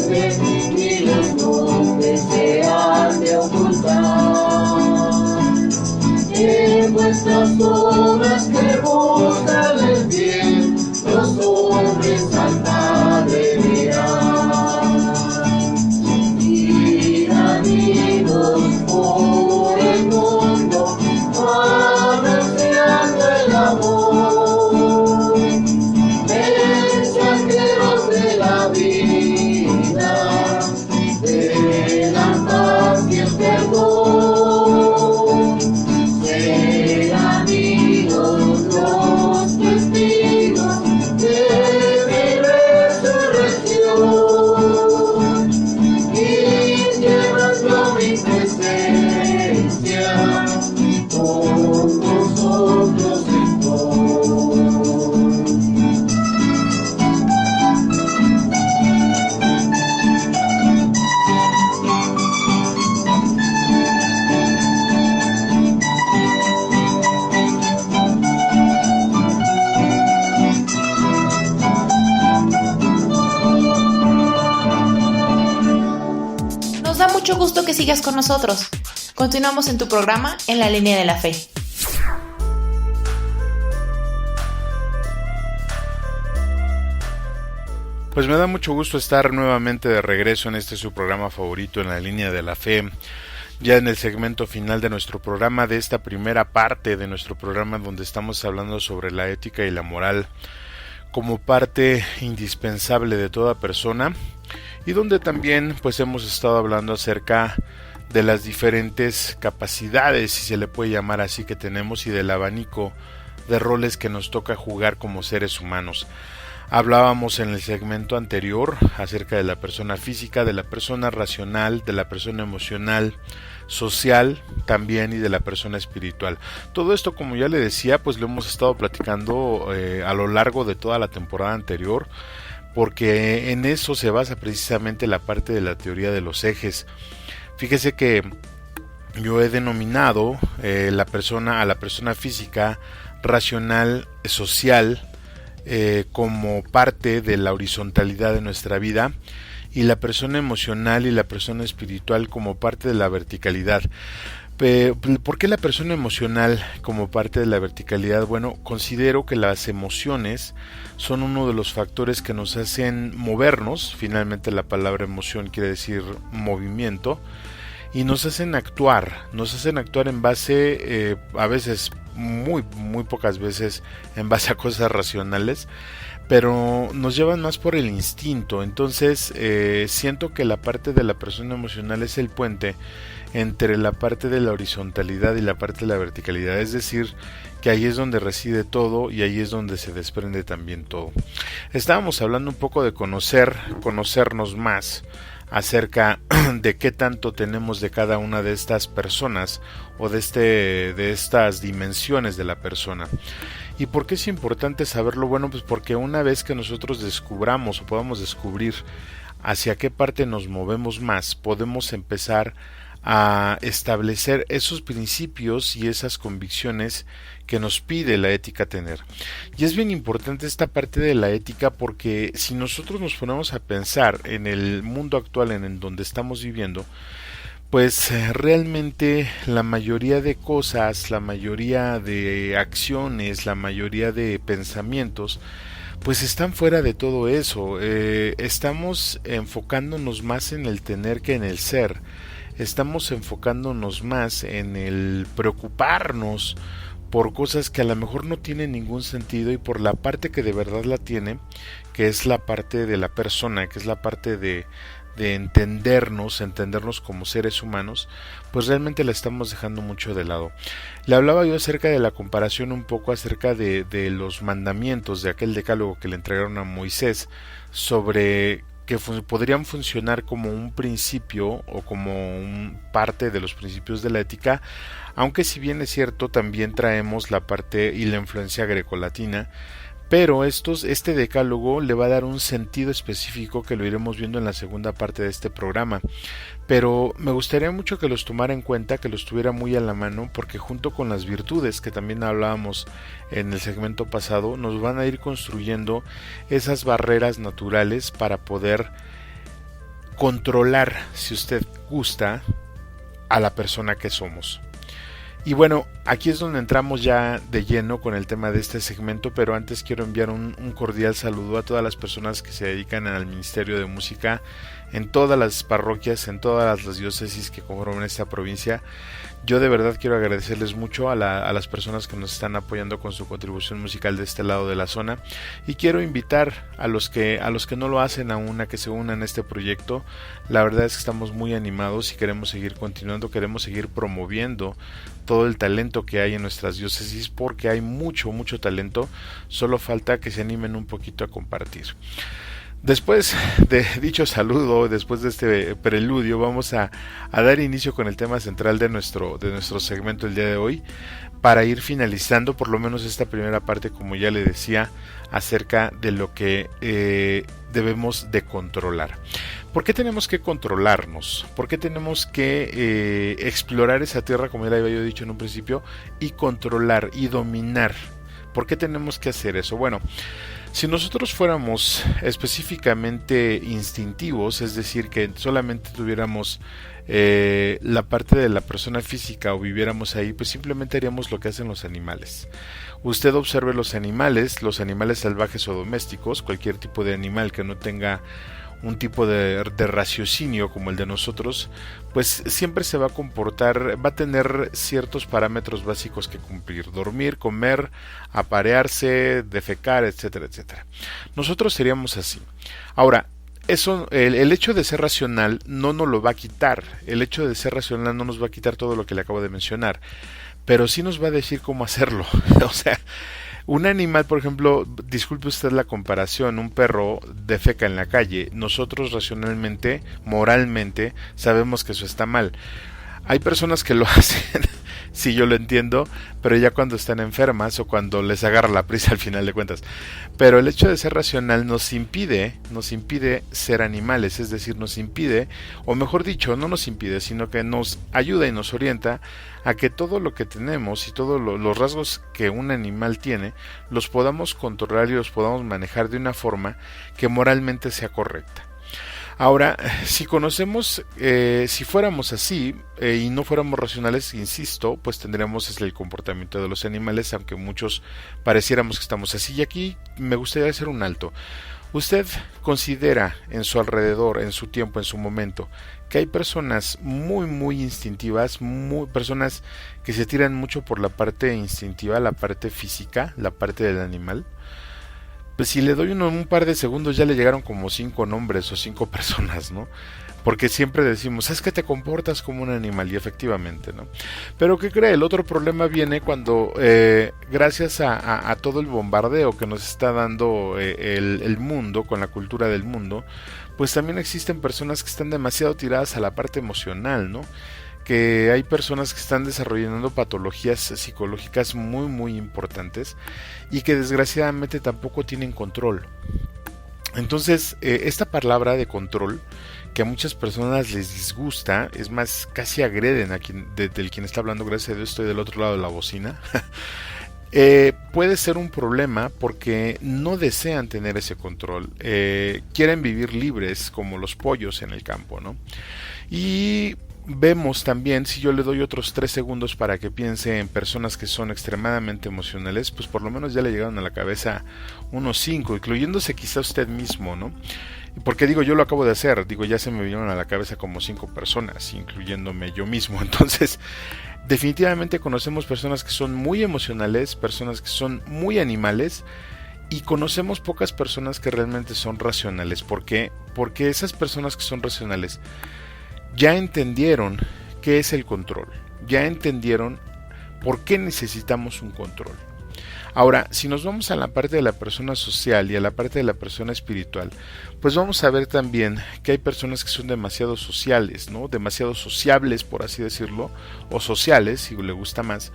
muerte, ni los nombres se han de ocultar. En vuestras obras que buscan el bien, los hombres al Padre dirán. Ir amigos por el mundo, anunciando el amor, mensajeros de la vida, de la paz y el perdón. Ser amigos los testigos de mi resurrección, y llevando mi presencia con nosotros estoy. Nos da mucho gusto que sigas con nosotros. Continuamos en tu programa En la Línea de la Fe. Pues me da mucho gusto estar nuevamente de regreso en este su programa favorito, En la Línea de la Fe, ya en el segmento final de nuestro programa, de esta primera parte de nuestro programa donde estamos hablando sobre la ética y la moral como parte indispensable de toda persona, y donde también pues hemos estado hablando acerca de las diferentes capacidades, si se le puede llamar así, que tenemos, y del abanico de roles que nos toca jugar como seres humanos. Hablábamos en el segmento anterior acerca de la persona física, de la persona racional, de la persona emocional, social también, y de la persona espiritual. Todo esto, como ya le decía, pues lo hemos estado platicando a lo largo de toda la temporada anterior, porque en eso se basa precisamente la parte de la teoría de los ejes. Fíjese que yo he denominado a la persona física, racional, social, como parte de la horizontalidad de nuestra vida, y la persona emocional y la persona espiritual como parte de la verticalidad. ¿Por qué la persona emocional como parte de la verticalidad? Bueno, considero que las emociones son uno de los factores que nos hacen movernos. Finalmente la palabra emoción quiere decir movimiento, y nos hacen actuar en base, a veces, muy pocas veces, en base a cosas racionales, pero nos llevan más por el instinto. Entonces siento que la parte de la persona emocional es el puente entre la parte de la horizontalidad y la parte de la verticalidad, es decir, que ahí es donde reside todo y ahí es donde se desprende también todo. Estábamos hablando un poco de conocernos más acerca de qué tanto tenemos de cada una de estas personas o de estas dimensiones de la persona. ¿Y por qué es importante saberlo? Bueno, pues porque una vez que nosotros descubramos o podamos descubrir hacia qué parte nos movemos más, podemos empezar a establecer esos principios y esas convicciones que nos pide la ética tener. Y es bien importante esta parte de la ética, porque si nosotros nos ponemos a pensar en el mundo actual en donde estamos viviendo, pues realmente la mayoría de cosas, la mayoría de acciones, la mayoría de pensamientos, pues están fuera de todo eso. Estamos enfocándonos más en el tener que en el ser. Estamos enfocándonos más en el preocuparnos por cosas que a lo mejor no tienen ningún sentido, y por la parte que de verdad la tiene, que es la parte de la persona, que es la parte de entendernos como seres humanos, pues realmente la estamos dejando mucho de lado. Le hablaba yo acerca de la comparación un poco acerca de los mandamientos de aquel decálogo que le entregaron a Moisés, sobre que podrían funcionar como un principio o como parte de los principios de la ética, aunque si bien es cierto también traemos la parte y la influencia grecolatina, pero este decálogo le va a dar un sentido específico que lo iremos viendo en la segunda parte de este programa. Pero me gustaría mucho que los tomara en cuenta, que los tuviera muy a la mano, porque junto con las virtudes que también hablábamos en el segmento pasado, nos van a ir construyendo esas barreras naturales para poder controlar, si usted gusta, a la persona que somos. Y bueno, aquí es donde entramos ya de lleno con el tema de este segmento, pero antes quiero enviar un cordial saludo a todas las personas que se dedican al Ministerio de Música en todas las parroquias, en todas las diócesis que conforman esta provincia. Yo de verdad quiero agradecerles mucho a las personas que nos están apoyando con su contribución musical de este lado de la zona, y quiero invitar a los que no lo hacen aún a que se unan a este proyecto. La verdad es que estamos muy animados y queremos seguir continuando, queremos seguir promoviendo todo el talento que hay en nuestras diócesis, porque hay mucho talento, solo falta que se animen un poquito a compartir. Después de dicho saludo, después de este preludio, vamos a dar inicio con el tema central de nuestro segmento el día de hoy, para ir finalizando por lo menos esta primera parte, como ya le decía, acerca de lo que debemos de controlar. ¿Por qué tenemos que controlarnos? ¿Por qué tenemos que explorar esa tierra, como ya le había dicho en un principio, y controlar y dominar? ¿Por qué tenemos que hacer eso? Bueno, si nosotros fuéramos específicamente instintivos, es decir, que solamente tuviéramos la parte de la persona física o viviéramos ahí, pues simplemente haríamos lo que hacen los animales. Usted observe los animales salvajes o domésticos, cualquier tipo de animal que no tenga un tipo de raciocinio como el de nosotros, pues siempre se va a comportar, va a tener ciertos parámetros básicos que cumplir: dormir, comer, aparearse, defecar, etcétera, etcétera. Nosotros seríamos así. Ahora, eso, el hecho de ser racional no nos lo va a quitar. El hecho de ser racional no nos va a quitar todo lo que le acabo de mencionar, pero sí nos va a decir cómo hacerlo. O sea, un animal, por ejemplo, disculpe usted la comparación, un perro defeca en la calle. Nosotros racionalmente, moralmente, sabemos que eso está mal. Hay personas que lo hacen, sí, yo lo entiendo, pero ya cuando están enfermas o cuando les agarra la prisa al final de cuentas. Pero el hecho de ser racional nos impide ser animales, es decir, nos impide, o mejor dicho, no nos impide, sino que nos ayuda y nos orienta a que todo lo que tenemos y todos los rasgos que un animal tiene, los podamos controlar y los podamos manejar de una forma que moralmente sea correcta. Ahora, si conocemos, si fuéramos así y no fuéramos racionales, insisto, pues tendríamos el comportamiento de los animales, aunque muchos pareciéramos que estamos así. Y aquí me gustaría hacer un alto. ¿Usted considera en su alrededor, en su tiempo, en su momento, que hay personas muy instintivas, personas que se tiran mucho por la parte instintiva, la parte física, la parte del animal? Pues si le doy un par de segundos ya le llegaron como 5 nombres o 5 personas, ¿no? Porque siempre decimos, es que te comportas como un animal, y efectivamente, ¿no? Pero ¿qué cree? El otro problema viene cuando, gracias a todo el bombardeo que nos está dando el mundo, con la cultura del mundo, pues también existen personas que están demasiado tiradas a la parte emocional, ¿no? Que hay personas que están desarrollando patologías psicológicas muy importantes y que desgraciadamente tampoco tienen control. Entonces, esta palabra de control, que a muchas personas les disgusta, es más, casi agreden a del quien está hablando, gracias a Dios estoy del otro lado de la bocina, puede ser un problema porque no desean tener ese control, quieren vivir libres como los pollos en el campo, ¿no? Y vemos también, si yo le doy otros 3 segundos para que piense en personas que son extremadamente emocionales, pues por lo menos ya le llegaron a la cabeza unos 5, incluyéndose quizá usted mismo, ¿no? Porque digo, yo lo acabo de hacer, digo, ya se me vinieron a la cabeza como 5 personas, incluyéndome yo mismo. Entonces, definitivamente conocemos personas que son muy emocionales, personas que son muy animales, y conocemos pocas personas que realmente son racionales. ¿Por qué? Porque esas personas que son racionales ya entendieron qué es el control, ya entendieron por qué necesitamos un control. Ahora, si nos vamos a la parte de la persona social y a la parte de la persona espiritual, pues vamos a ver también que hay personas que son demasiado sociales, ¿no? Demasiado sociables, por así decirlo, o sociales, si le gusta más,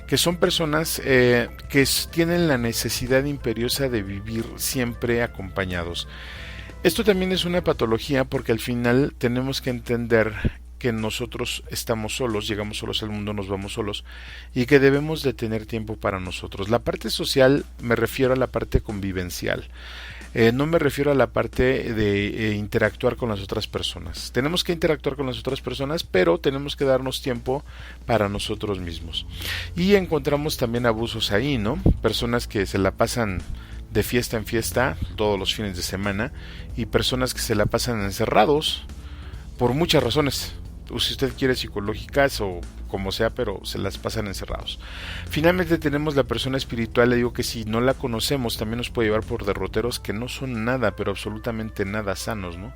que son personas que tienen la necesidad imperiosa de vivir siempre acompañados. Esto también es una patología porque al final tenemos que entender que nosotros estamos solos, llegamos solos al mundo, nos vamos solos, y que debemos de tener tiempo para nosotros. La parte social me refiero a la parte convivencial. No me refiero a la parte de interactuar con las otras personas. Tenemos que interactuar con las otras personas, pero tenemos que darnos tiempo para nosotros mismos. Y encontramos también abusos ahí, ¿no? Personas que se la pasan de fiesta en fiesta todos los fines de semana y personas que se la pasan encerrados por muchas razones. Si usted quiere, psicológicas o como sea, pero se las pasan encerrados. Finalmente tenemos la persona espiritual. Le digo que si no la conocemos también nos puede llevar por derroteros que no son nada, pero absolutamente nada sanos, ¿no?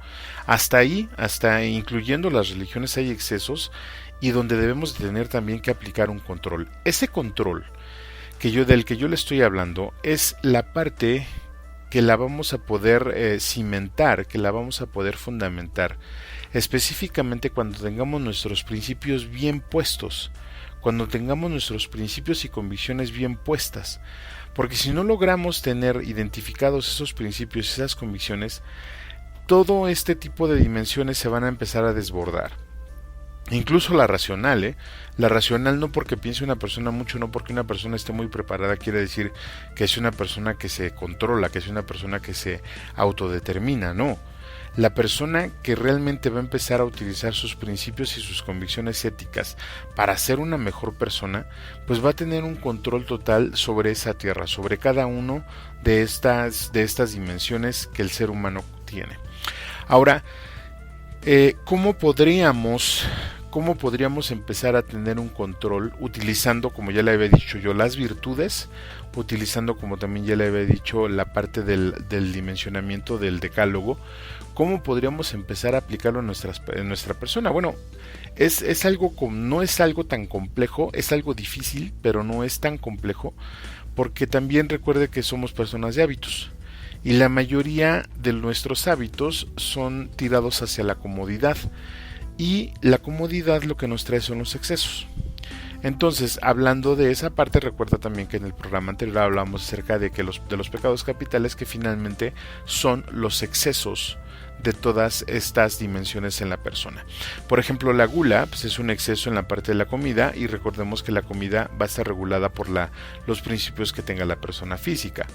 Hasta ahí, hasta incluyendo las religiones, hay excesos y donde debemos tener también que aplicar un control. Ese control del que yo le estoy hablando es la parte que la vamos a poder cimentar, que la vamos a poder fundamentar, específicamente cuando tengamos nuestros principios bien puestos, cuando tengamos nuestros principios y convicciones bien puestas, porque si no logramos tener identificados esos principios y esas convicciones, todo este tipo de dimensiones se van a empezar a desbordar. Incluso la racional, la racional no porque piense una persona mucho, no porque una persona esté muy preparada quiere decir que es una persona que se controla, que es una persona que se autodetermina, no. La persona que realmente va a empezar a utilizar sus principios y sus convicciones éticas para ser una mejor persona, pues va a tener un control total sobre esa tierra, sobre cada uno de estas dimensiones que el ser humano tiene. Ahora, ¿cómo podríamos empezar a tener un control utilizando, como ya le había dicho yo, las virtudes, utilizando, como también ya le había dicho, la parte del dimensionamiento del decálogo? ¿Cómo podríamos empezar a aplicarlo en nuestra persona? Bueno, es algo no es algo tan complejo, es algo difícil, pero no es tan complejo, porque también recuerde que somos personas de hábitos. Y la mayoría de nuestros hábitos son tirados hacia la comodidad. Y la comodidad lo que nos trae son los excesos. Entonces, hablando de esa parte, recuerda también que en el programa anterior hablamos acerca de los pecados capitales, que finalmente son los excesos de todas estas dimensiones en la persona. Por ejemplo, la gula pues es un exceso en la parte de la comida, y recordemos que la comida va a estar regulada por los principios que tenga la persona física.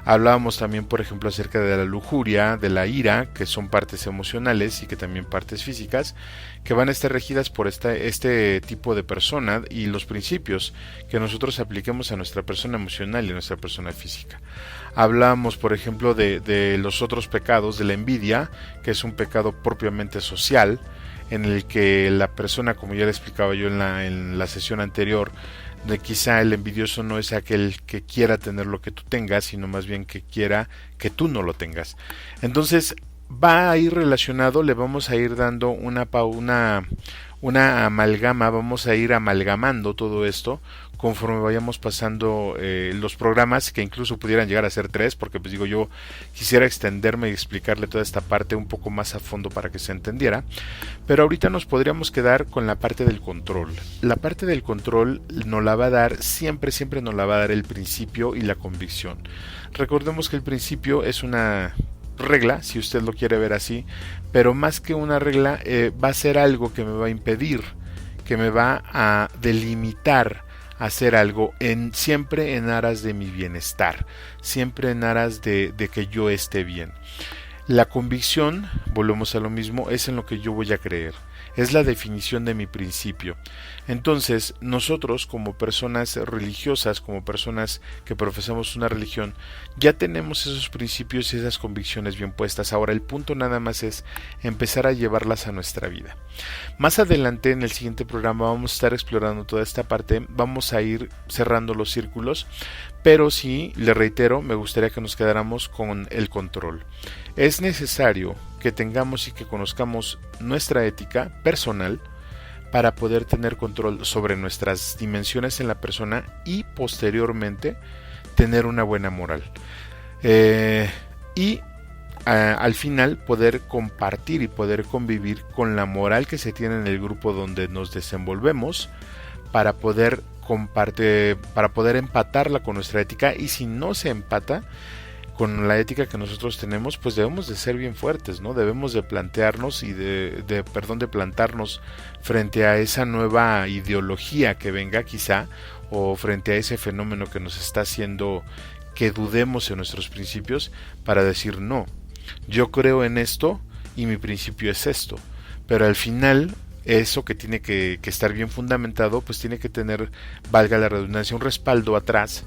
Hablábamos también, por ejemplo, acerca de la lujuria, de la ira, que son partes emocionales y que también partes físicas, que van a estar regidas por este tipo de persona y los principios que nosotros apliquemos a nuestra persona emocional y a nuestra persona física. Hablábamos, por ejemplo, de los otros pecados, de la envidia, que es un pecado propiamente social, en el que la persona, como ya le explicaba yo en la sesión anterior, de quizá el envidioso no es aquel que quiera tener lo que tú tengas, sino más bien que quiera que tú no lo tengas. Entonces va a ir relacionado, le vamos a ir dando una amalgama, vamos a ir amalgamando todo esto conforme vayamos pasando los programas, que incluso pudieran llegar a ser 3, porque pues digo, yo quisiera extenderme y explicarle toda esta parte un poco más a fondo para que se entendiera, pero ahorita nos podríamos quedar con la parte del control. La parte del control nos la va a dar, siempre nos la va a dar el principio y la convicción. Recordemos que el principio es una regla, si usted lo quiere ver así, pero más que una regla, va a ser algo que me va a impedir, que me va a delimitar hacer algo siempre en aras de mi bienestar, siempre en aras de que yo esté bien. La convicción, volvemos a lo mismo, es en lo que yo voy a creer, es la definición de mi principio. Entonces, nosotros como personas religiosas, como personas que profesamos una religión, ya tenemos esos principios y esas convicciones bien puestas. Ahora el punto nada más es empezar a llevarlas a nuestra vida. Más adelante en el siguiente programa vamos a estar explorando toda esta parte, vamos a ir cerrando los círculos, pero sí, le reitero, me gustaría que nos quedáramos con el control. Es necesario que tengamos y que conozcamos nuestra ética personal para poder tener control sobre nuestras dimensiones en la persona y posteriormente tener una buena moral. Al final poder compartir y poder convivir con la moral que se tiene en el grupo donde nos desenvolvemos para poder empatarla con nuestra ética, y si no se empata con la ética que nosotros tenemos, pues debemos de ser bien fuertes, ¿no? Debemos de plantearnos y de plantarnos frente a esa nueva ideología que venga quizá, o frente a ese fenómeno que nos está haciendo que dudemos en nuestros principios para decir no, yo creo en esto y mi principio es esto, pero al final eso que tiene que estar bien fundamentado, pues tiene que tener, valga la redundancia, un respaldo atrás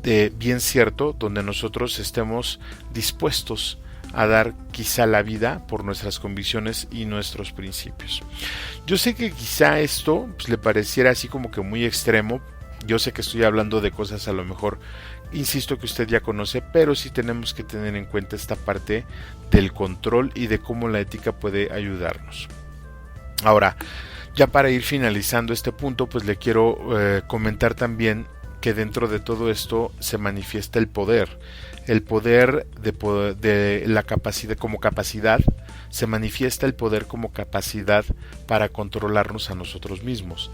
de bien cierto, donde nosotros estemos dispuestos a dar quizá la vida por nuestras convicciones y nuestros principios. Yo sé que quizá esto pues, le pareciera así como que muy extremo. Yo sé que estoy hablando de cosas a lo mejor, insisto, que usted ya conoce, pero sí tenemos que tener en cuenta esta parte del control y de cómo la ética puede ayudarnos. Ahora, ya para ir finalizando este punto, pues le quiero comentar también que dentro de todo esto se manifiesta el poder de la capacidad, como capacidad, se manifiesta el poder como capacidad para controlarnos a nosotros mismos.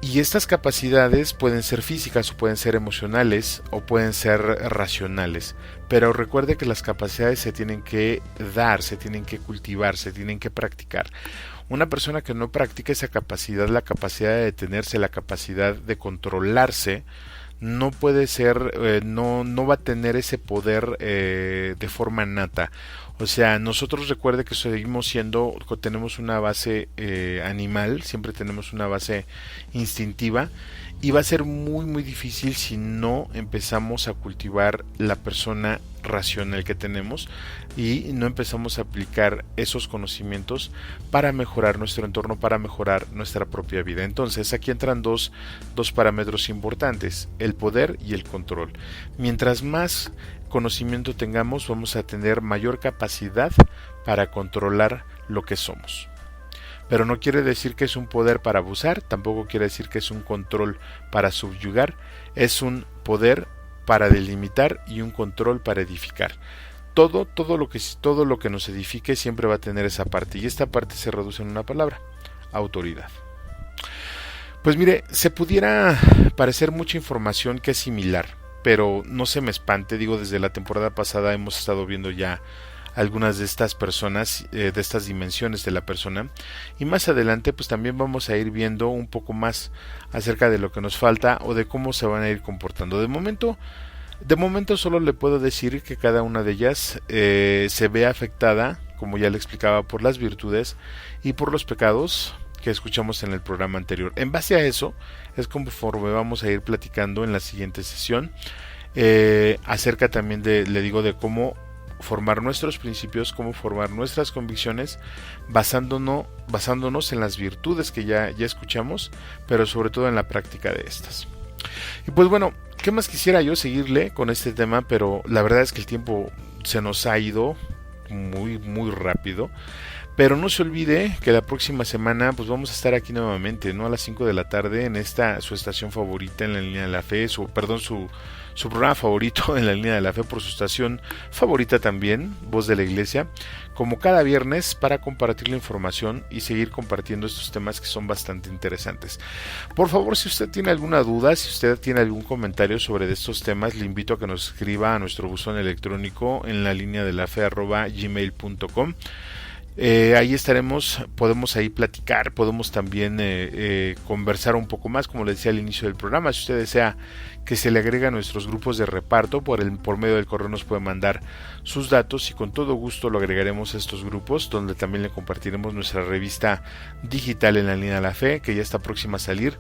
Y estas capacidades pueden ser físicas o pueden ser emocionales o pueden ser racionales, pero recuerde que las capacidades se tienen que dar, se tienen que cultivar, se tienen que practicar. Una persona que no practica esa capacidad, la capacidad de detenerse, la capacidad de controlarse, no puede ser, no va a tener ese poder de forma nata. O sea, nosotros recuerde que seguimos siendo, tenemos una base animal, siempre tenemos una base instintiva, y va a ser muy muy difícil si no empezamos a cultivar la persona racional que tenemos y no empezamos a aplicar esos conocimientos para mejorar nuestro entorno, para mejorar nuestra propia vida. Entonces aquí entran dos parámetros importantes, el poder y el control. Mientras más conocimiento tengamos, vamos a tener mayor capacidad para controlar lo que somos. Pero no quiere decir que es un poder para abusar, tampoco quiere decir que es un control para subyugar, es un poder para delimitar y un control para edificar. Todo lo que nos edifique siempre va a tener esa parte, y esta parte se reduce en una palabra: autoridad. Pues mire, se pudiera parecer mucha información que es similar, pero no se me espante, digo, desde la temporada pasada hemos estado viendo ya algunas de estas personas, de estas dimensiones de la persona, y más adelante pues también vamos a ir viendo un poco más acerca de lo que nos falta o de cómo se van a ir comportando. De momento solo le puedo decir que cada una de ellas se ve afectada, como ya le explicaba, por las virtudes y por los pecados que escuchamos en el programa anterior. En base a eso es conforme vamos a ir platicando en la siguiente sesión acerca también de cómo formar nuestros principios, cómo formar nuestras convicciones basándonos en las virtudes que ya escuchamos, pero sobre todo en la práctica de estas. Y pues bueno, ¿qué más quisiera yo seguirle con este tema? Pero la verdad es que el tiempo se nos ha ido muy muy rápido. Pero no se olvide que la próxima semana pues vamos a estar aquí nuevamente, ¿no? A las 5 de la tarde en su estación favorita en la línea de la fe, su programa favorito en la línea de la fe, por su estación favorita también, Voz de la Iglesia, como cada viernes, para compartir la información y seguir compartiendo estos temas que son bastante interesantes. Por favor, si usted tiene alguna duda, si usted tiene algún comentario sobre estos temas, le invito a que nos escriba a nuestro buzón electrónico en la línea de la fe @gmail.com. Ahí estaremos, podemos ahí platicar, podemos también conversar un poco más, como les decía al inicio del programa. Si usted desea que se le agregue a nuestros grupos de reparto, por medio del correo nos puede mandar sus datos y con todo gusto lo agregaremos a estos grupos, donde también le compartiremos nuestra revista digital en la línea de la fe, que ya está próxima a salir,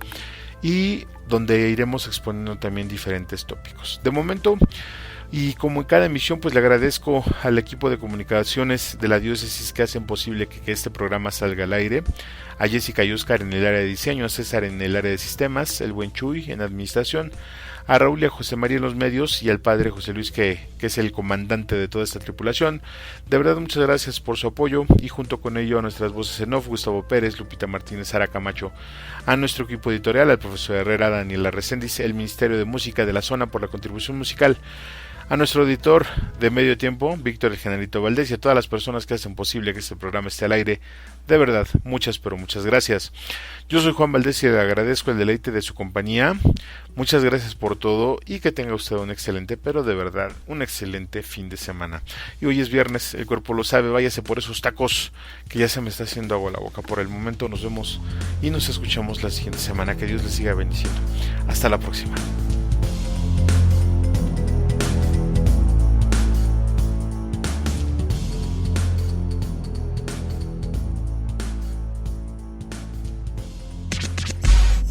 y donde iremos exponiendo también diferentes tópicos. De momento, y como en cada emisión, pues le agradezco al equipo de comunicaciones de la diócesis que hacen posible que este programa salga al aire, a Jessica y Oscar en el área de diseño, a César en el área de sistemas, el buen Chuy en administración, a Raúl y a José María en los medios, y al padre José Luis que es el comandante de toda esta tripulación. De verdad, muchas gracias por su apoyo, y junto con ello a nuestras voces en off, Gustavo Pérez, Lupita Martínez, Sara Camacho, a nuestro equipo editorial, al profesor Herrera, Daniela Reséndiz, el Ministerio de Música de la Zona por la contribución musical, a nuestro editor de medio tiempo, Víctor el Generalito Valdés, y a todas las personas que hacen posible que este programa esté al aire. De verdad, muchas pero muchas gracias. Yo soy Juan Valdés y le agradezco el deleite de su compañía. Muchas gracias por todo y que tenga usted un excelente, pero de verdad, un excelente fin de semana. Y hoy es viernes, el cuerpo lo sabe, váyase por esos tacos que ya se me está haciendo agua a la boca. Por el momento nos vemos y nos escuchamos la siguiente semana. Que Dios les siga bendiciendo. Hasta la próxima.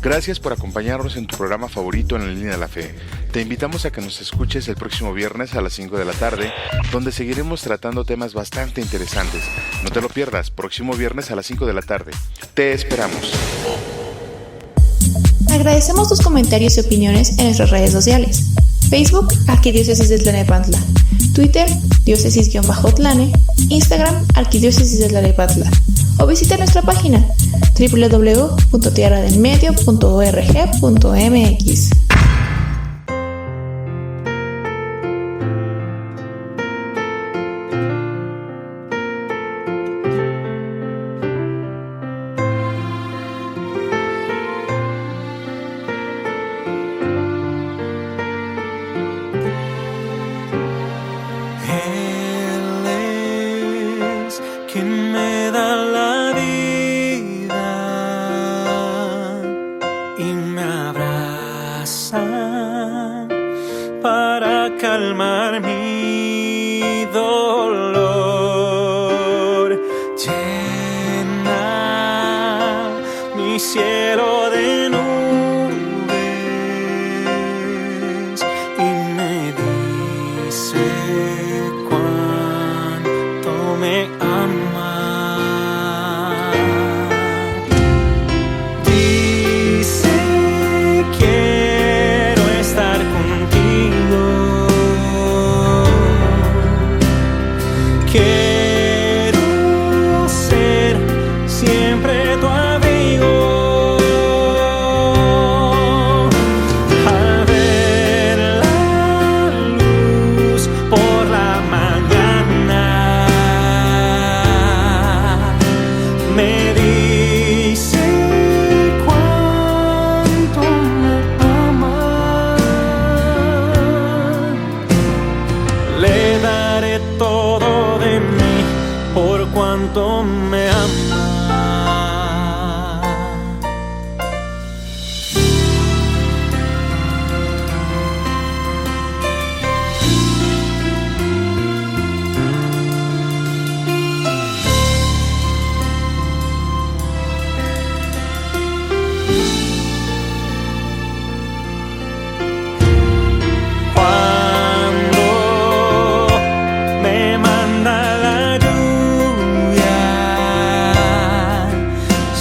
Gracias por acompañarnos en tu programa favorito en la línea de la fe. Te invitamos a que nos escuches el próximo viernes a las 5 de la tarde, donde seguiremos tratando temas bastante interesantes. No te lo pierdas, próximo viernes a las 5 de la tarde. Te esperamos. Agradecemos tus comentarios y opiniones en nuestras redes sociales. Facebook, Arquidiócesis de Tlalnepantla. Twitter, diócesis-tlane. Instagram, Arquidiócesis de Tlalnepantla. O visita nuestra página www.tierradelmedio.org.mx.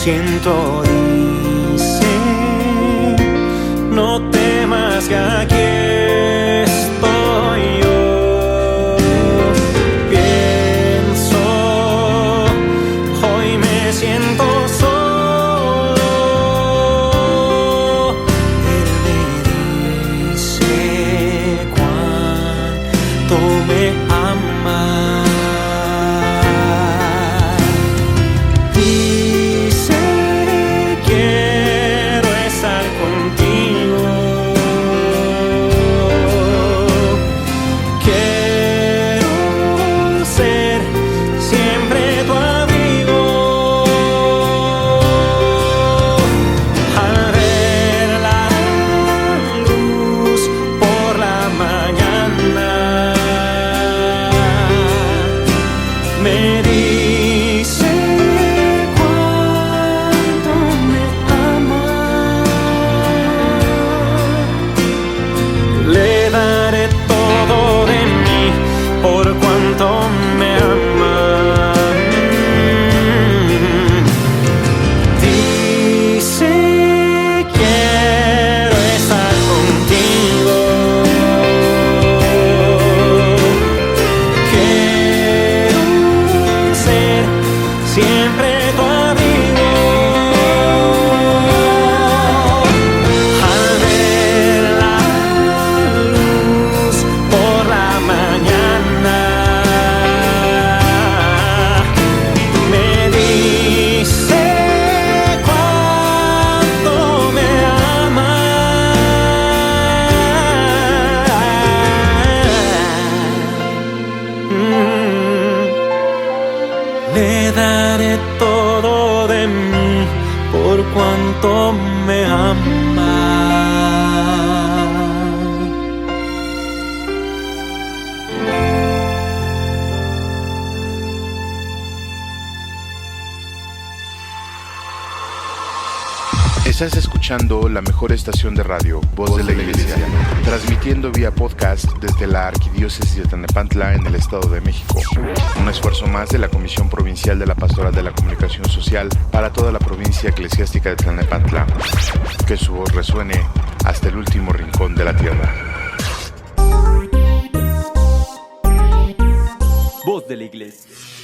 Siento, dice, no temas que aquí estoy yo. Pienso, hoy me siento solo. Él me dice cuánto me ama. Le daré todo de mí por cuanto me ama. Estás escuchando la mejor estación de radio, Voz de la Iglesia, transmitiendo vía podcast desde la Arquidiócesis de Tlalnepantla en el Estado de México. Un esfuerzo más de la Comisión Provincial de la Pastoral de la Comunicación Social para toda la provincia eclesiástica de Tlalnepantla. Que su voz resuene hasta el último rincón de la tierra. Voz de la Iglesia.